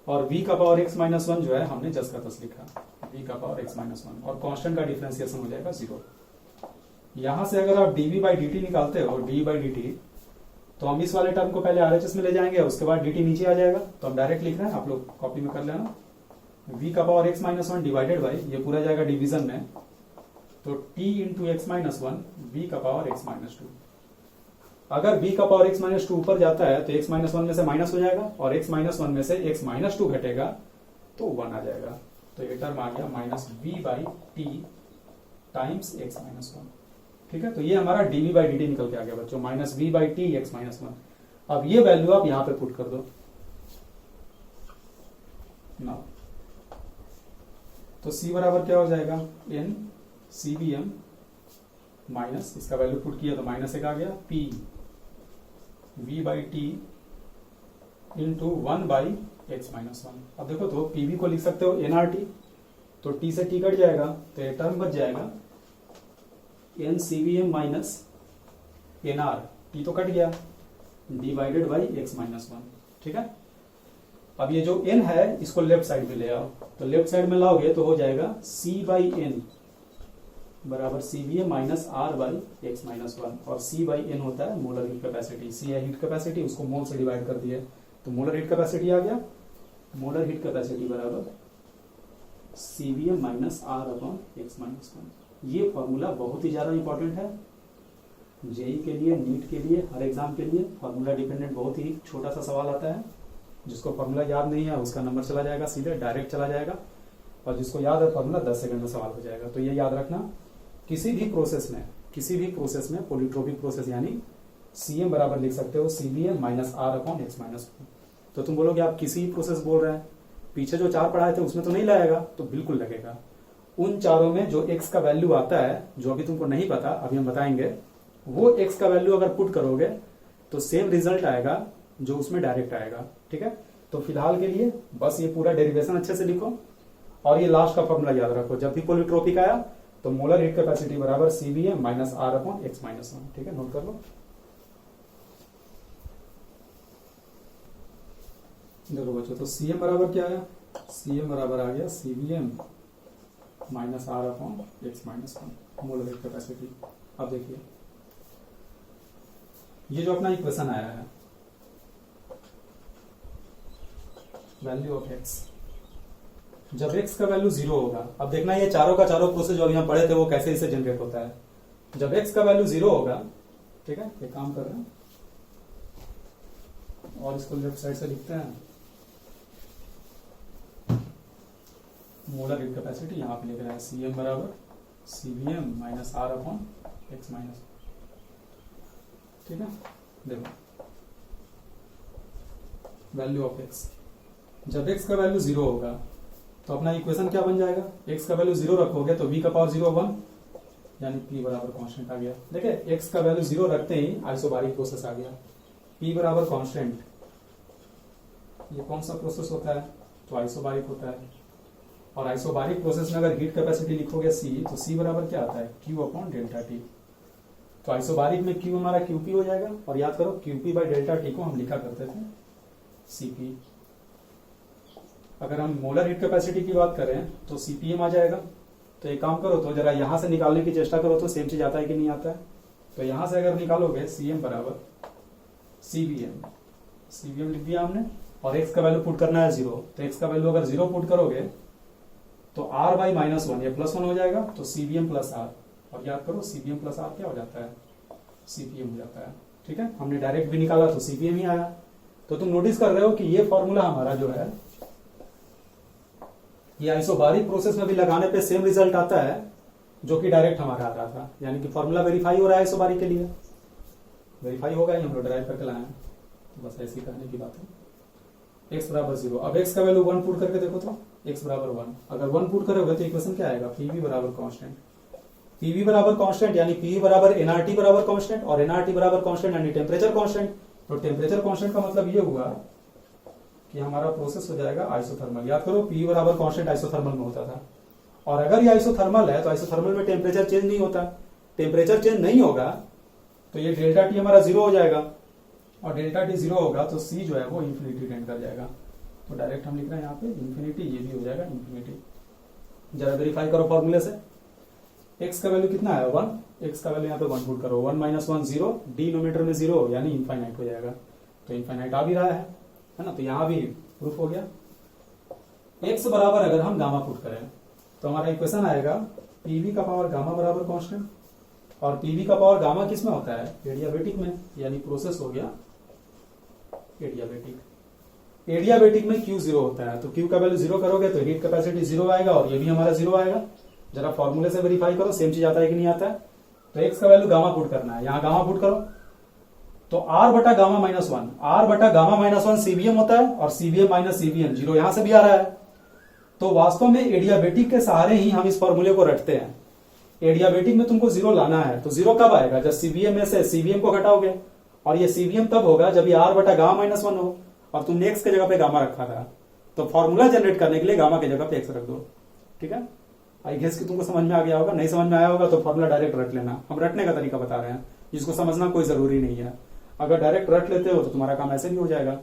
और v का पावर x माइनस 1 जो है हमने जस का तस लिखा, v का पावर x माइनस 1, और कांस्टेंट का डिफरेंशिएशन हो जाएगा 0। यहां से अगर आप dv बाई dt निकालते हो, dv बाई dt, तो हम इस वाले टर्म को पहले RHS में ले जाएंगे, उसके बाद dt नीचे आ जाएगा। तो हम डायरेक्ट लिख रहे हैं, आप लोग कॉपी में कर लेना, v का power x minus 1 divided by, ये पूरा जाएगा डिवीजन में, तो t into X minus 1, v का पावर x माइनस 2। अगर v का पावर x माइनस 2 ऊपर जाता है तो x माइनस 1 में से माइनस हो जाएगा, और x माइनस 1 में से x माइनस 2 घटेगा तो 1 आ जाएगा। तो ये टर्म आ गया minus v by T times x minus 1। ठीक है, तो ये हमारा dv बाई dt निकल के आ गया बच्चों, minus v by T x minus 1। अब ये वैल्यू आप यहां पे पुट कर दो ना, तो c बराबर क्या हो जाएगा, n CVM माइनस, इसका वैल्यू पुट किया तो माइनस 1 आ गया, p v by T into 1 by X minus 1। अब देखो, तो pv को लिख सकते हो nRT, तो t से t कट जाएगा, तो ये टर्म बच जाएगा NCVM माइनस NR, t तो कट गया, डिवाइडेड बाई x माइनस 1। ठीक है, अब ये जो n है इसको लेफ्ट साइड में ले आओ, तो लेफ्ट साइड में लाओगे तो हो जाएगा c बाई n बराबर CVM minus R by x minus 1, और c बाई n होता है मोलर हीट कैपेसिटी, c है हीट कैपेसिटी, उसको मोल से डिवाइड कर दिए, तो मोलर हीट कैपेसिटी आ गया, मोलर हीट कैपेसिटी बराबर CVm minus R upon x minus 1। ये फॉर्मूला बहुत ही ज्यादा इंपॉर्टेंट है जेई के लिए, नीट के लिए, हर एग्जाम के लिए। फॉर्मूला डिपेंडेंट बहुत ही छोटा सा सवाल आता है, जिसको फॉर्मूला याद नहीं है उसका नंबर चला जाएगा, सीधे डायरेक्ट चला जाएगा, और जिसको याद है फॉर्मूला 10 सेकंड में सवाल हो जाएगा। तो ये याद रखना, किसी भी प्रोसेस में पॉलीट्रोपिक प्रोसेस यानी Cm बराबर लिख सकते हो CVm minus R upon x minus 1। तो तुम बोलोगे आप किसी प्रोसेस बोल रहे हैं, पीछे जो 4 पढ़ाए थे उसमें तो नहीं लगेगा, तो बिल्कुल लगेगा। उन चारों में जो x का वैल्यू आता है, जो अभी तुमको नहीं पता, अभी हम बताएंगे, वो x का वैल्यू अगर पुट करोगे तो सेम रिजल्ट आएगा जो उसमें डायरेक्ट आएगा। ठीक है, तो फिलहाल के लिए बस ये पूरा डेरिवेशन अच्छे से लिखो, और ये लास्ट का फॉर्मूला याद रखो। जब भी पॉलीट्रोपिक आया तो मोलर हीट कैपेसिटी बराबर CVm minus R upon x minus 1। ठीक है, नोट कर लो। देखो बच्चों, तो Cm बराबर क्या आया, Cm बराबर आ गया CVm minus R upon x minus 1 molar heat capacity. अब देखिए ये जो अपना इक्वेशन आया है, वैल्यू ऑफ x, जब x का वैल्यू 0 होगा, अब देखना ये चारों का चारों प्रोसेस जो अभी हम पढ़े थे वो कैसे इसे जनरेट होता है। जब x का वैल्यू 0 होगा, ठीक है, ये काम कर रहे हैं और इसको लेफ्ट साइड से लिखते हैं, मोलर हीट कैपेसिटी यहाँ पे लिख रहा है Cm बराबर CVm minus R upon x minus. ठीक है, देखो वैल्यू ऑफ x, जब x का वैल्यू 0 होगा तो अपना इक्वेशन क्या बन जाएगा, x का वैल्यू 0 रखोगे तो v का पावर 0 1, यानी p बराबर कांस्टेंट आ गया। देखिए x का वैल्यू 0 रखते ही आइसोबारिक प्रोसेस आ गया, p बराबर कांस्टेंट। ये कौन सा प्रोसेस होता है, तो आइसोबारिक होता है। और आइसोबारिक प्रोसेस में अगर हीट कैपेसिटी लिखोगे c, तो c बराबर क्या आता है, q अपॉन डेल्टा टी। तो आइसोबारिक में q हमारा qp हो जाएगा, और याद करो qp बाई डेल्टा टी को हम लिखा करते थे cp। अगर हम मोलर हीट कैपेसिटी की बात करें तो cpm आ जाएगा। तो एक काम करो, तो जरा यहां से निकालने की चेष्टा करो तो सेम चीज आता है कि नहीं आता है। तो यहां से अगर निकालोगे cm बराबर cvm लिख दिया हमने, और x का वैल्यू पुट करना है 0, तो x का वैल्यू अगर 0 पुट करोगे तो r बाई माइनस 1, ये प्लस 1 हो जाएगा, तो cvm प्लस r। और याद करो cvm प्लस r क्या हो जाता है, cpm हो जाता है। ठीक है, हमने डायरेक्ट भी निकाला तो cpm ही आया। तो तुम नोटिस कर रहे हो कि ये फॉर्मूला हमारा जो है, ये आइसोबारिक प्रोसेस में भी लगाने पे सेम रिजल्ट आता है जो कि डायरेक्ट हमारा आता था, यानी कि फॉर्मूला वेरीफाई हो रहा है आइसोबारिक के लिए, वेरीफाई होगा ही, हम लोग ड्राइव करके लाए हैं। तो बस ऐसी करने की बात है। x बराबर 0, अब x का वैल्यू 1 पुट करके देखो तो x बराबर 1, अगर 1 पुट करोगे तो इक्वेशन क्या आएगा, pv बराबर कांस्टेंट। pv बराबर कांस्टेंट यानी pv बराबर nRT बराबर कांस्टेंट, और nRT बराबर कांस्टेंट यानी टेम्परेचर कांस्टेंट। तो टेम्परेचर कांस्टेंट का मतलब ये हुआ कि हमारा प्रोसेस हो जाएगा आइसोथर्मल। याद करो pv बराबर कांस्टेंट आइसोथर्मल में होता था, और अगर ये आइसोथर्मल है तो आइसोथर्मल में टेम्परेचर चेंज नहीं होता। टेम्परेचर चेंज नहीं होगा तो ये डेल्टा टी हमारा 0 हो जाएगा, और डेल्टा टी 0 होगा तो c जो है वो इंफिनिटी टेंड कर जाएगा। तो डायरेक्ट हम लिख रहे हैं यहाँ पे इंफिनिटी, ये भी हो जाएगा इंफिनिटी। जरा वेरीफाई करो फॉर्मूले से, x का वैल्यू कितना है 1, x का वैल्यू यहाँ पे 1 पुट करो, 1 माइनस 1 0, डिनोमीटर में 0 यानी इनफाइनाइट हो जाएगा। तो इनफाइनाइट आ भी रहा है ना, तो यहाँ भी प्रूफ हो गया। x बराबर अगर हम गामा पुट करें तो हमारा इक्वेशन आएगा pv का पावर गामा बराबर कांस्टेंट, और pv का पावर गामा किस में होता है, एडियाबेटिक में, यानी प्रोसेस हो गया एडियाबेटिक। एडियाबेटिक में Q 0 होता है, तो Q का वैल्यू 0 करोगे तो हीट कैपेसिटी 0 आएगा, और ये भी हमारा 0 आएगा। जरा फॉर्मूले से वेरीफाई करो सेम चीज आता है कि नहीं आता है। तो x का वैल्यू गामा पुट करना है, यहाँ गामा पुट करो तो r बटा गामा माइनस 1, r बटा गामा माइनस 1 CVm होता है, और CVm माइनस CVm 0 यहां से भी आ रहा है। तो वास्तव में एडियाबेटिक के सहारे ही हम इस फॉर्मूले को रटते हैं। एडियाबेटिक में तुमको 0 लाना है, तो 0 कब आएगा, जब CVm में से CVm को घटाओगे, और ये CVm तब होगा जब ये r बटा गामा माइनस 1 हो, और तुमने x के जगह पे गामा रखा था, तो फॉर्मूला जनरेट करने के लिए गामा की जगह पे x रख दो। ठीक है, आई गेस कि तुमको समझ में आ गया होगा। नहीं समझ में आया होगा तो फॉर्मूला डायरेक्ट रट लेना, हम रटने का तरीका बता रहे हैं, जिसको समझना कोई जरूरी नहीं है। अगर डायरेक्ट रट लेते हो तो तुम्हारा काम ऐसे भी हो जाएगा।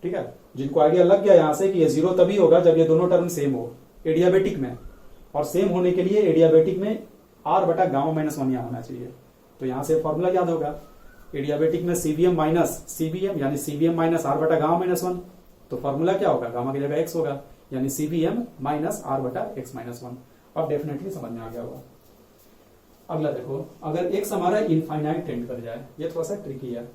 ठीक है, जिनको आइडिया लग गया यहाँ से कि ये 0 तभी होगा जब ये दोनों टर्म सेम हो एडियाबेटिक में, और सेम होने के लिए एडियाबेटिक में r बटा गामा माइनस 1 यहाँ होना चाहिए। तो यहाँ से फॉर्मूला याद होगा एडियाबेटिक में सीबीएम माइनस सीबीएम यानी सीबीएम माइनस आर बटा गामा माइनस वन, तो फॉर्मूला क्या होगा, गामा की जगह एक्स होगा, यानी सीबीएम माइनस आर बटा एक्स माइनस वन। अब डेफिनेटली समझ में आ गया होगा। अगला देखो, अगर एक्स हमारा इनफाइनाइट टेंड कर जाए, ये थोड़ा सा ट्रिकी है।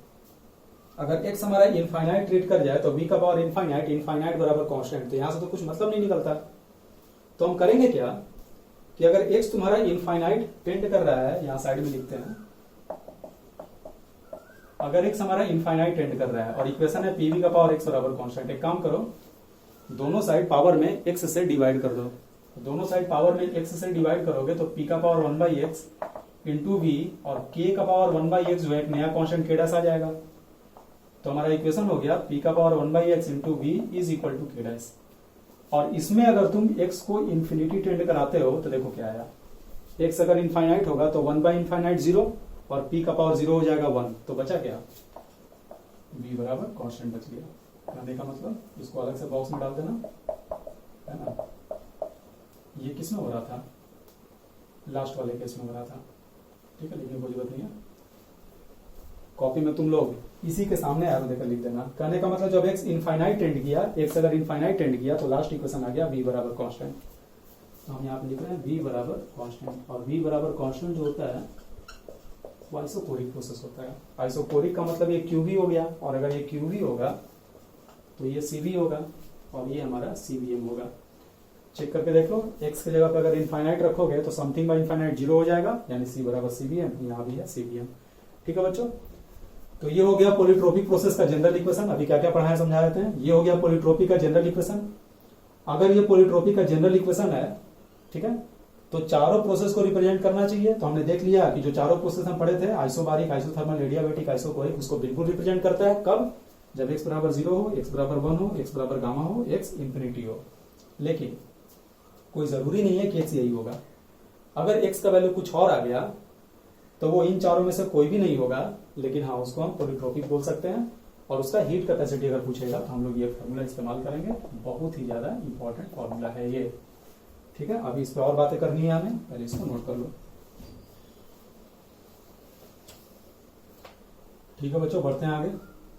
अगर एक्स हमारा इनफाइनाइट ट्रीट कर जाए तो बी का पावर इनफाइनाइट, इनफाइनाइट बराबर कांस्टेंट, तो यहां से तो कुछ मतलब नहीं निकलता। तो हम करेंगे क्या कि अगर एक्स तुम्हारा इनफाइनाइट टेंड कर रहा है, यहां साइड में लिखते हैं, अगर एक्स हमारा इनफाइनाइट टेंड कर रहा है और इक्वेशन है पीवी का पावर एक्स बराबर कांस्टेंट, एक काम करो, दोनों साइड पावर में एक्स से डिवाइड कर दो। दोनों साइड पावर में एक्स से डिवाइड करोगे तो पी का पावर 1/x इंटू वी और के का पावर 1/x जो है एक नया कांस्टेंट के डैश आ जाएगा। तो हमारा इक्वेशन हो गया पी का power 1/x into V is equal to K dash. और इसमें अगर तुम x को इन्फिनिटी टेंड कराते हो तो देखो क्या आया, x अगर इनफाइनाइट होगा तो 1/इनफाइनाइट 0 और p का पावर 0 हो जाएगा 1, तो बचा क्या, v बराबर कांस्टेंट बच गया। कहने का मतलब इसको अलग से बॉक्स में डाल देना, है ना। ये किस में हो रहा था, लास्ट वाले केस में हो रहा था, ठीक है, लिखने की जरूरत नहीं है। कॉपी में तुम लोग इसी के सामने एरो देकर लिख देना। कहने का मतलब जब x इनफाइनाइट टेंड किया, x अगर इनफाइनाइट टेंड किया तो लास्ट इक्वेशन आ गया v बराबर कांस्टेंट। तो हम यहाँ पे लिख रहे हैं v बराबर कांस्टेंट, और v बराबर कांस्टेंट जो होता है वो आइसोकोरिक प्रोसेस होता है। आइसोकोरिक का मतलब ये QV हो गया, और अगर ये QV होगा तो ये CV होगा और ये हमारा CVM होगा। चेक करके देख लो, x की जगह पे अगर इनफाइनाइट रखोगे तो समथिंग बाय इनफाइनाइट 0 हो जाएगा, यानी c बराबर CVM, यहाँ भी है CVM। ठीक है बच्चों, तो ये हो गया पॉलीट्रोपिक प्रोसेस का जनरल इक्वेशन। अभी क्या क्या पढ़ाया समझा देते हैं। ये हो गया पॉलीट्रोपिक का जनरल इक्वेशन। अगर ये पॉलीट्रोपिक का जनरल इक्वेशन है, ठीक है, तो चारों प्रोसेस को रिप्रेजेंट करना चाहिए। तो हमने देख लिया कि जो चारों प्रोसेस हम पढ़े थे, आइसोबारिक, आइसोथर्मल, एडियाबेटिक, आइसोकोरिक, उसको बिल्कुल रिप्रेजेंट करता है। कब, जब x बराबर 0 हो, x बराबर 1 हो, x बराबर गामा हो, x इंफिनिटी हो। लेकिन कोई जरूरी नहीं है कि x यही होगा। अगर x का वैल्यू कुछ और आ गया तो वो इन चारों में से कोई भी नहीं होगा, लेकिन हाँ उसको हम पॉलीट्रोपिक बोल सकते हैं। और उसका हीट कैपेसिटी अगर पूछेगा तो हम लोग ये फॉर्मूला इस्तेमाल करेंगे, बहुत ही ज्यादा इंपॉर्टेंट फॉर्मूला है ये। ठीक है, अभी इस पर और बातें करनी है हमें, पहले इसको नोट कर लो। ठीक है बच्चों, बढ़ते हैं आगे।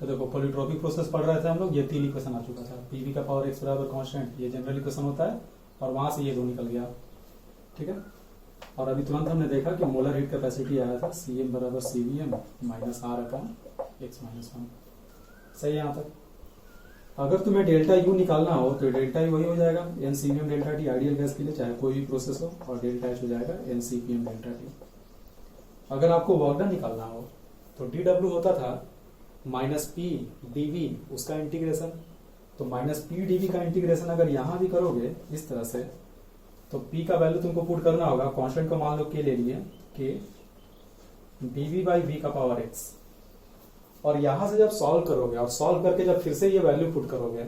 तो देखो पॉलीट्रोपिक प्रोसेस पढ़ रहे थे हम लोग, ये 3 इक्वेशन आ चुका था। पीवी का पावर एक्स बराबर कांस्टेंट, ये जनरल इक्वेशन होता है, और वहां से ये 2 निकल गया। ठीक है, और अभी तुरंत हमने देखा कि मोलर हीट कैपेसिटी आया था Cm बराबर CVM minus R upon x minus 1। सही है यहाँ तक। अगर तुम्हें डेल्टा U निकालना हो तो डेल्टा U वही हो जाएगा NCVM delta T, ideal gas के लिए चाहे कोई भी प्रोसेस हो, और डेल्टा H हो जाएगा NCPM डेल्टा T। अगर आपको वर्क डन निकालना हो तो dW होता था माइनस P dV, उसका इंटीग्रेशन। तो माइनस P dV का इंटीग्रेशन अगर यहां भी करोगे इस तरह से, तो P का वैल्यू तुमको पुट करना होगा, कांस्टेंट को मान लो K ले लिए, K dV बाई V का पावर x। और यहां से जब सॉल्व करोगे और सॉल्व करके जब फिर से ये वैल्यू पुट करोगे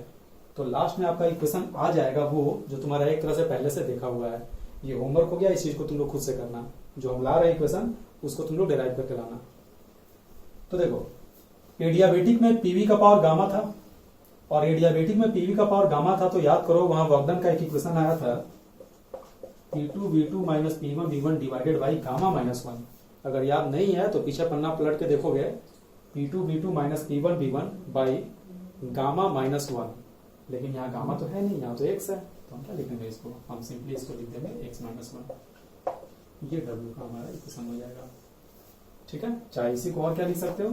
तो लास्ट में आपका इक्वेशन आ जाएगा वो जो तुम्हारा एक तरह से पहले से देखा हुआ है। ये होमवर्क हो गया, इस चीज को तुम लोग खुद से करना, जो हम ला रहे हैं इक्वेशन उसको तुम लोग डिराइव करके लाना। तो देखो एडियाबेटिक में पीवी का पावर गामा था, और एडियाबेटिक में पीवी का पावर गामा था, तो याद करो वहां वर्कडन का एक इक्वेशन आया था P2 V2 minus P1 V1 divided by gamma minus 1। अगर याद नहीं है तो पीछे पन्ना पलट के देखोगे, P2 V2 minus P1 V1 by gamma minus 1। लेकिन यहाँ गामा तो है नहीं, यहाँ तो x है, तो हम क्या लिखेंगे इसको, हम सिंपली इसको लिख देंगे x माइनस 1। ये W का हमारा इक्वेशन हो जाएगा। ठीक है, चाहे इसी को और क्या लिख सकते हो,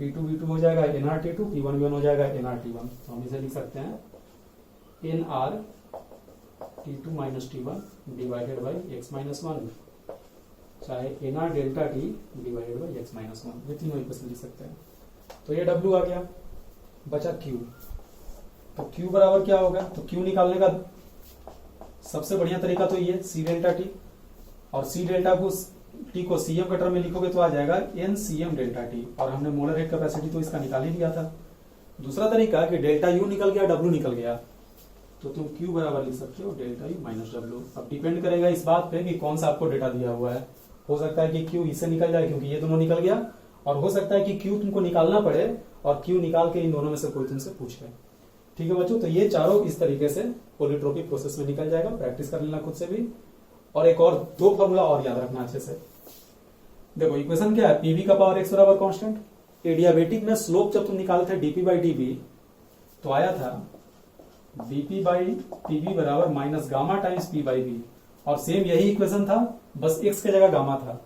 P2 V2 हो जाएगा nRT2, P1 V1 हो जाएगा nRT1। तो हम इसे लिख सकते हैं nRT2 minus T1 divided by x minus 1, चाहे nR delta T divided by x minus 1। ये तीनों इक्वेशन लिख सकते हैं। तो ये W आ गया, बचा Q। तो Q बराबर क्या होगा, तो Q निकालने का सबसे बढ़िया तरीका तो ये C डेल्टा T, और C डेल्टा को T को CM के टर्म में लिखोगे तो आ जाएगा NCM डेल्टा T, और हमने मोलर हेड कैपेसिटी तो इसका निकाल ही लिया था। दूसरा तरीका कि डेल्टा U निकल गया, W निकल गया, तो तुम Q बराबर लिख सकते हो डेल्टा U माइनस W। अब डिपेंड करेगा इस बात पे कि कौन सा आपको डेटा दिया हुआ है। हो सकता है कि Q इससे निकल जाए क्योंकि ये दोनों निकल गया, और हो सकता है कि Q तुमको निकालना पड़े और Q निकाल के इन दोनों में से कोई तुमसे पूछे। ठीक है बच्चों, तो ये चारों इस तरीके से पॉलीट्रोपिक प्रोसेस में निकल जाएगा। प्रैक्टिस कर लेना खुद से भी। और एक और 2 फॉर्मूला और याद रखना अच्छे से। देखो इक्वेशन क्या है, पीवी का पावर एक्स बराबर कांस्टेंट, एडियाबेटिक में स्लोप जब तुम निकालते थे डीपी बाई डीबी तो आया था डीपी बाई टीबी बराबर minus gamma times P by B, और सेम यही इक्वेशन था, बस एक्स की जगह गामा था।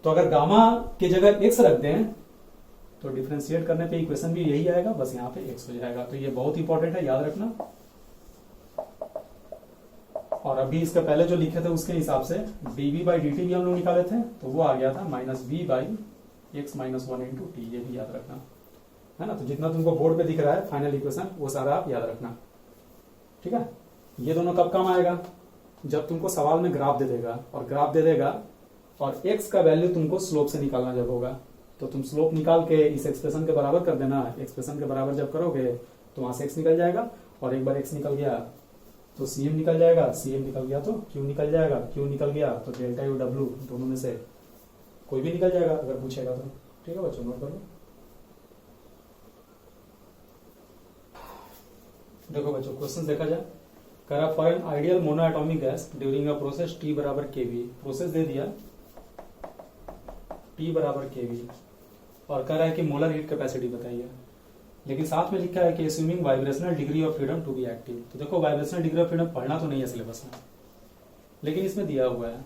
तो अगर गामा की जगह एक्स रख दें तो डिफरेंशिएट करने पे इक्वेशन भी यही आएगा, बस यहाँ पे एक्स हो जाएगा। तो ये बहुत इंपॉर्टेंट है, याद रखना। और अभी इसके पहले जो लिखे थे उसके हिसाब से डीबी बाई डी टी भी हम लोग निकाले थे, तो वो आ गया था minus B by X minus one into T, ये भी याद रखना है ना। तो जितना तुमको बोर्ड पे दिख रहा है फाइनल इक्वेशन वो सारा आप याद रखना, ठीक है। ये दोनों कब काम आएगा? जब तुमको सवाल में ग्राफ दे देगा, और ग्राफ दे देगा और एक्स का वैल्यू तुमको स्लोप से निकालना जब होगा, तो तुम स्लोप निकाल के इस एक्सप्रेशन के बराबर कर देना। एक्सप्रेशन के बराबर जब करोगे तो वहां से एक्स निकल जाएगा, और एक बार एक्स निकल गया तो सीएम निकल जाएगा, सीएम निकल गया तो क्यू निकल जाएगा, क्यू निकल गया तो डेल्टा यू डब्ल्यू, दोनों में से कोई भी निकल जाएगा अगर पूछेगा तो। ठीक है बच्चों, नोट करो। देखो बच्चों, क्वेश्चन देखा जाए, करा for an ideal monoatomic gas during a process T बराबर केवी, प्रोसेस दे दिया टी बराबर केवी, और कह रहा है कि मोलर हीट कैपेसिटी बताइए, लेकिन साथ में लिखा है कि assuming vibrational degree of freedom to be active. तो देखो वाइब्रेशनल डिग्री ऑफ फ्रीडम पढ़ना तो नहीं है सिलेबस में, लेकिन इसमें दिया हुआ है।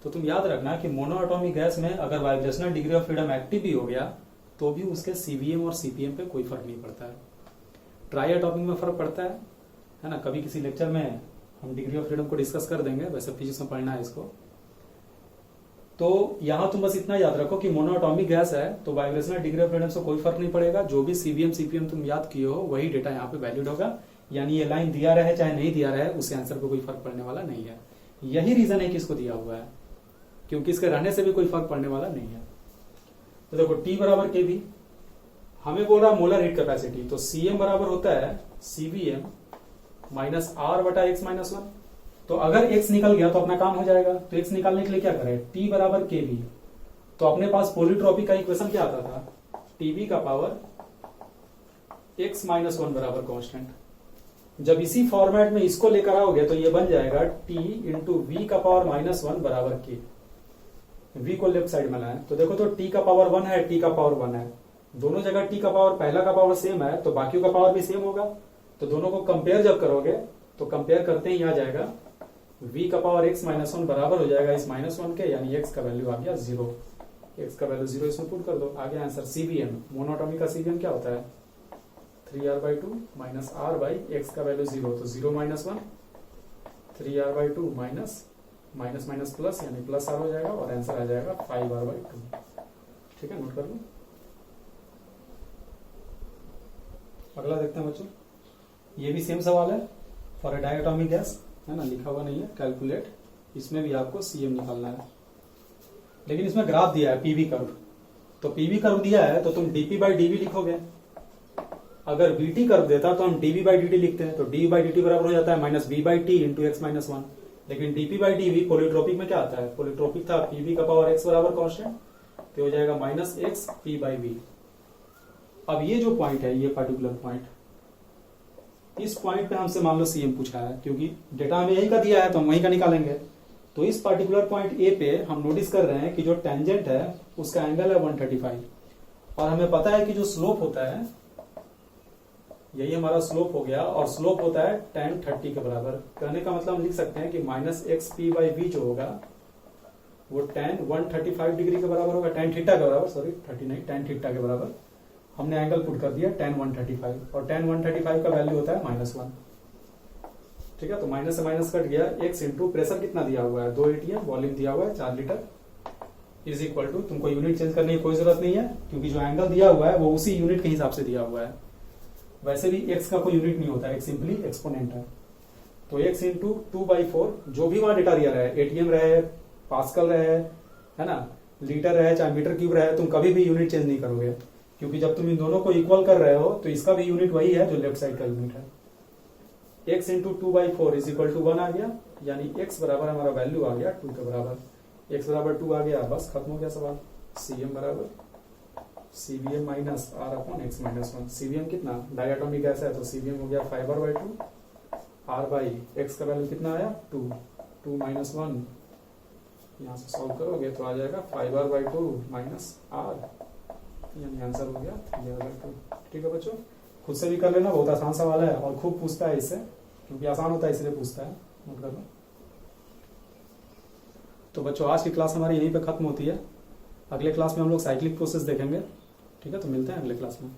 तो तुम याद रखना कि मोनोएटॉमिक गैस में अगर vibrational degree of freedom active भी हो गया तो भी उसके सीवीएम और सीपीएम पे कोई फर्क नहीं पड़ता है। ट्राई एटॉमिक में फर्क पड़ता है ना। कभी किसी लेक्चर में हम डिग्री ऑफ फ्रीडम को डिस्कस कर देंगे, वैसे फिजिक्स में पढ़ना है इसको। तो यहां तुम बस इतना याद रखो कि मोनोएटॉमिक गैस है तो वाइब्रेशनल डिग्री ऑफ फ्रीडम से कोई फर्क नहीं पड़ेगा। जो भी सीवीएम सीपीएम तुम याद किए हो वही डेटा यहाँ पे वैलिड होगा, यानी ये लाइन दिया रहे चाहे नहीं दिया रहे उससे आंसर पे कोई फर्क पड़ने वाला नहीं है। यही रीजन है कि इसको दिया हुआ है, क्योंकि इसके रहने से भी कोई फर्क पड़ने वाला नहीं है। तो देखो टी बराबर के भी हमें बोल रहा मोलर हीट कैपेसिटी, तो सीएम बराबर होता है सीवीएम माइनस आर बटा एक्स माइनस वन। तो अगर x निकल गया तो अपना काम हो जाएगा। तो x निकालने के लिए क्या करें? t बराबर के बी। तो अपने पास पॉलीट्रॉपी का इक्वेशन क्या आता था? टीबी का पावर x माइनस वन बराबर कॉन्स्टेंट। जब इसी फॉर्मेट में इसको लेकर आओगे तो ये बन जाएगा t इंटू वी का पावर माइनस वन बराबर के। v को लेफ्ट साइड में लाए तो देखो, तो t का पावर वन है, t का पावर वन है, दोनों जगह t का पावर पहला का पावर सेम है तो बाकी का पावर भी सेम होगा। तो दोनों को कंपेयर जब करोगे तो कंपेयर करते ही आ जाएगा v का पावर x माइनस वन बराबर हो जाएगा इस माइनस वन के, यानी x का वैल्यू आ गया जीरो। x का वैल्यू जीरो इसमें पुट कर दो, आ गया आंसर। सीबीएम मोनोटॉमिक का सीबीएम क्या होता है? 3r/2 minus r by x का वैल्यू जीरो, तो zero minus one 3r/2 minus minus minus plus यानी प्लस r हो जाएगा, और आंसर आ जाएगा 5r/2। ठीक है, नोट कर लो। अगला देखते हैं बच्चों, ये भी सेम सवाल है फॉर ए डायटोमिक गैस, है ना, लिखा हुआ नहीं है, कैलकुलेट। इसमें भी आपको सीएम निकालना है, लेकिन इसमें ग्राफ दिया है पीवी कर्व। तो पीवी कर्व दिया है तो तुम डीपी बाई डीवी लिखोगे। अगर बीटी कर्व देता तो हम डीवी बाई डी लिखते हैं, तो डी बाई डी बराबर हो जाता है minus B by T into X minus one. लेकिन डीपी बाई डीवी पॉलीट्रोपिक में क्या आता है? पॉलीट्रोपिक था पीवी का पावर एक्स बराबर कॉन्स्टेंट, तो हो जाएगा minus X P by V. अब ये जो पॉइंट है, ये पर्टिकुलर पॉइंट, इस पॉइंट पे हमसे मान लो सीएम पूछा है, क्योंकि डेटा हमें यही का दिया है तो हम वहीं का निकालेंगे। तो इस पर्टिकुलर पॉइंट ए पे हम नोटिस कर रहे हैं कि जो टेंजेंट है उसका एंगल है 135, और हमें पता है कि जो स्लोप होता है, यही हमारा स्लोप हो गया, और स्लोप होता है tan 30 के बराबर। कहने का मतलब हम लिख सकते हैं कि minus X P by V जो होगा वो tan 135 डिग्री के बराबर होगा, tan थीटा के बराबर, सॉरी 30 नहीं, tan थीटा के बराबर। हमने एंगल पुट कर दिया tan 135, और tan 135 का वैल्यू होता है माइनस वन। ठीक है, तो माइनस से माइनस कट गया, x इंटू प्रेशर कितना दिया हुआ है? 2 atm, वॉल्यूम दिया हुआ है 4 लीटर, इज इक्वल टू, तुमको यूनिट चेंज करने की कोई जरूरत नहीं है, क्योंकि जो एंगल दिया हुआ है वो उसी यूनिट के हिसाब से दिया हुआ है। वैसे भी x का कोई यूनिट नहीं होता है, x सिंपली एक्सपोनेंट है। तो x इंटू 2/4, जो भी वहां डेटा दिया रहे, एटीएम रहे, पास्कल रहे, है ना, लीटर रहे, चाहे मीटर क्यूब रहे, तुम कभी भी यूनिट चेंज नहीं करोगे, क्योंकि जब तुम इन दोनों को इक्वल कर रहे हो तो इसका भी यूनिट वही है जो लेफ्ट साइड का यूनिट है। x into 2/4 is equal to 1 आ गया, यानी x बराबर हमारा वैल्यू आ गया 2 के बराबर। x बराबर 2 आ गया, बस खत्म हो गया सवाल। cm बराबर cvm minus r upon x minus one. cvm कितना? डायटोमिक गैस है तो cvm हो गया 5r/2, r बाई x का वैल्यू कितना आया? 2 माइनस वन, यहाँ से सॉल्व करोगे तो आ जाएगा 5r/2 माइनस r यानी आंसर हो गया 3/2। ठीक है बच्चों, खुद से भी कर लेना, बहुत आसान सवाल है और खूब पूछता है इससे, क्योंकि आसान होता है इसलिए पूछता है, नोट कर लो। तो बच्चों आज की क्लास हमारी यहीं पे खत्म होती है। अगले क्लास में हम लोग साइक्लिक प्रोसेस देखेंगे। ठीक है, तो मिलते हैं अगले क्लास में।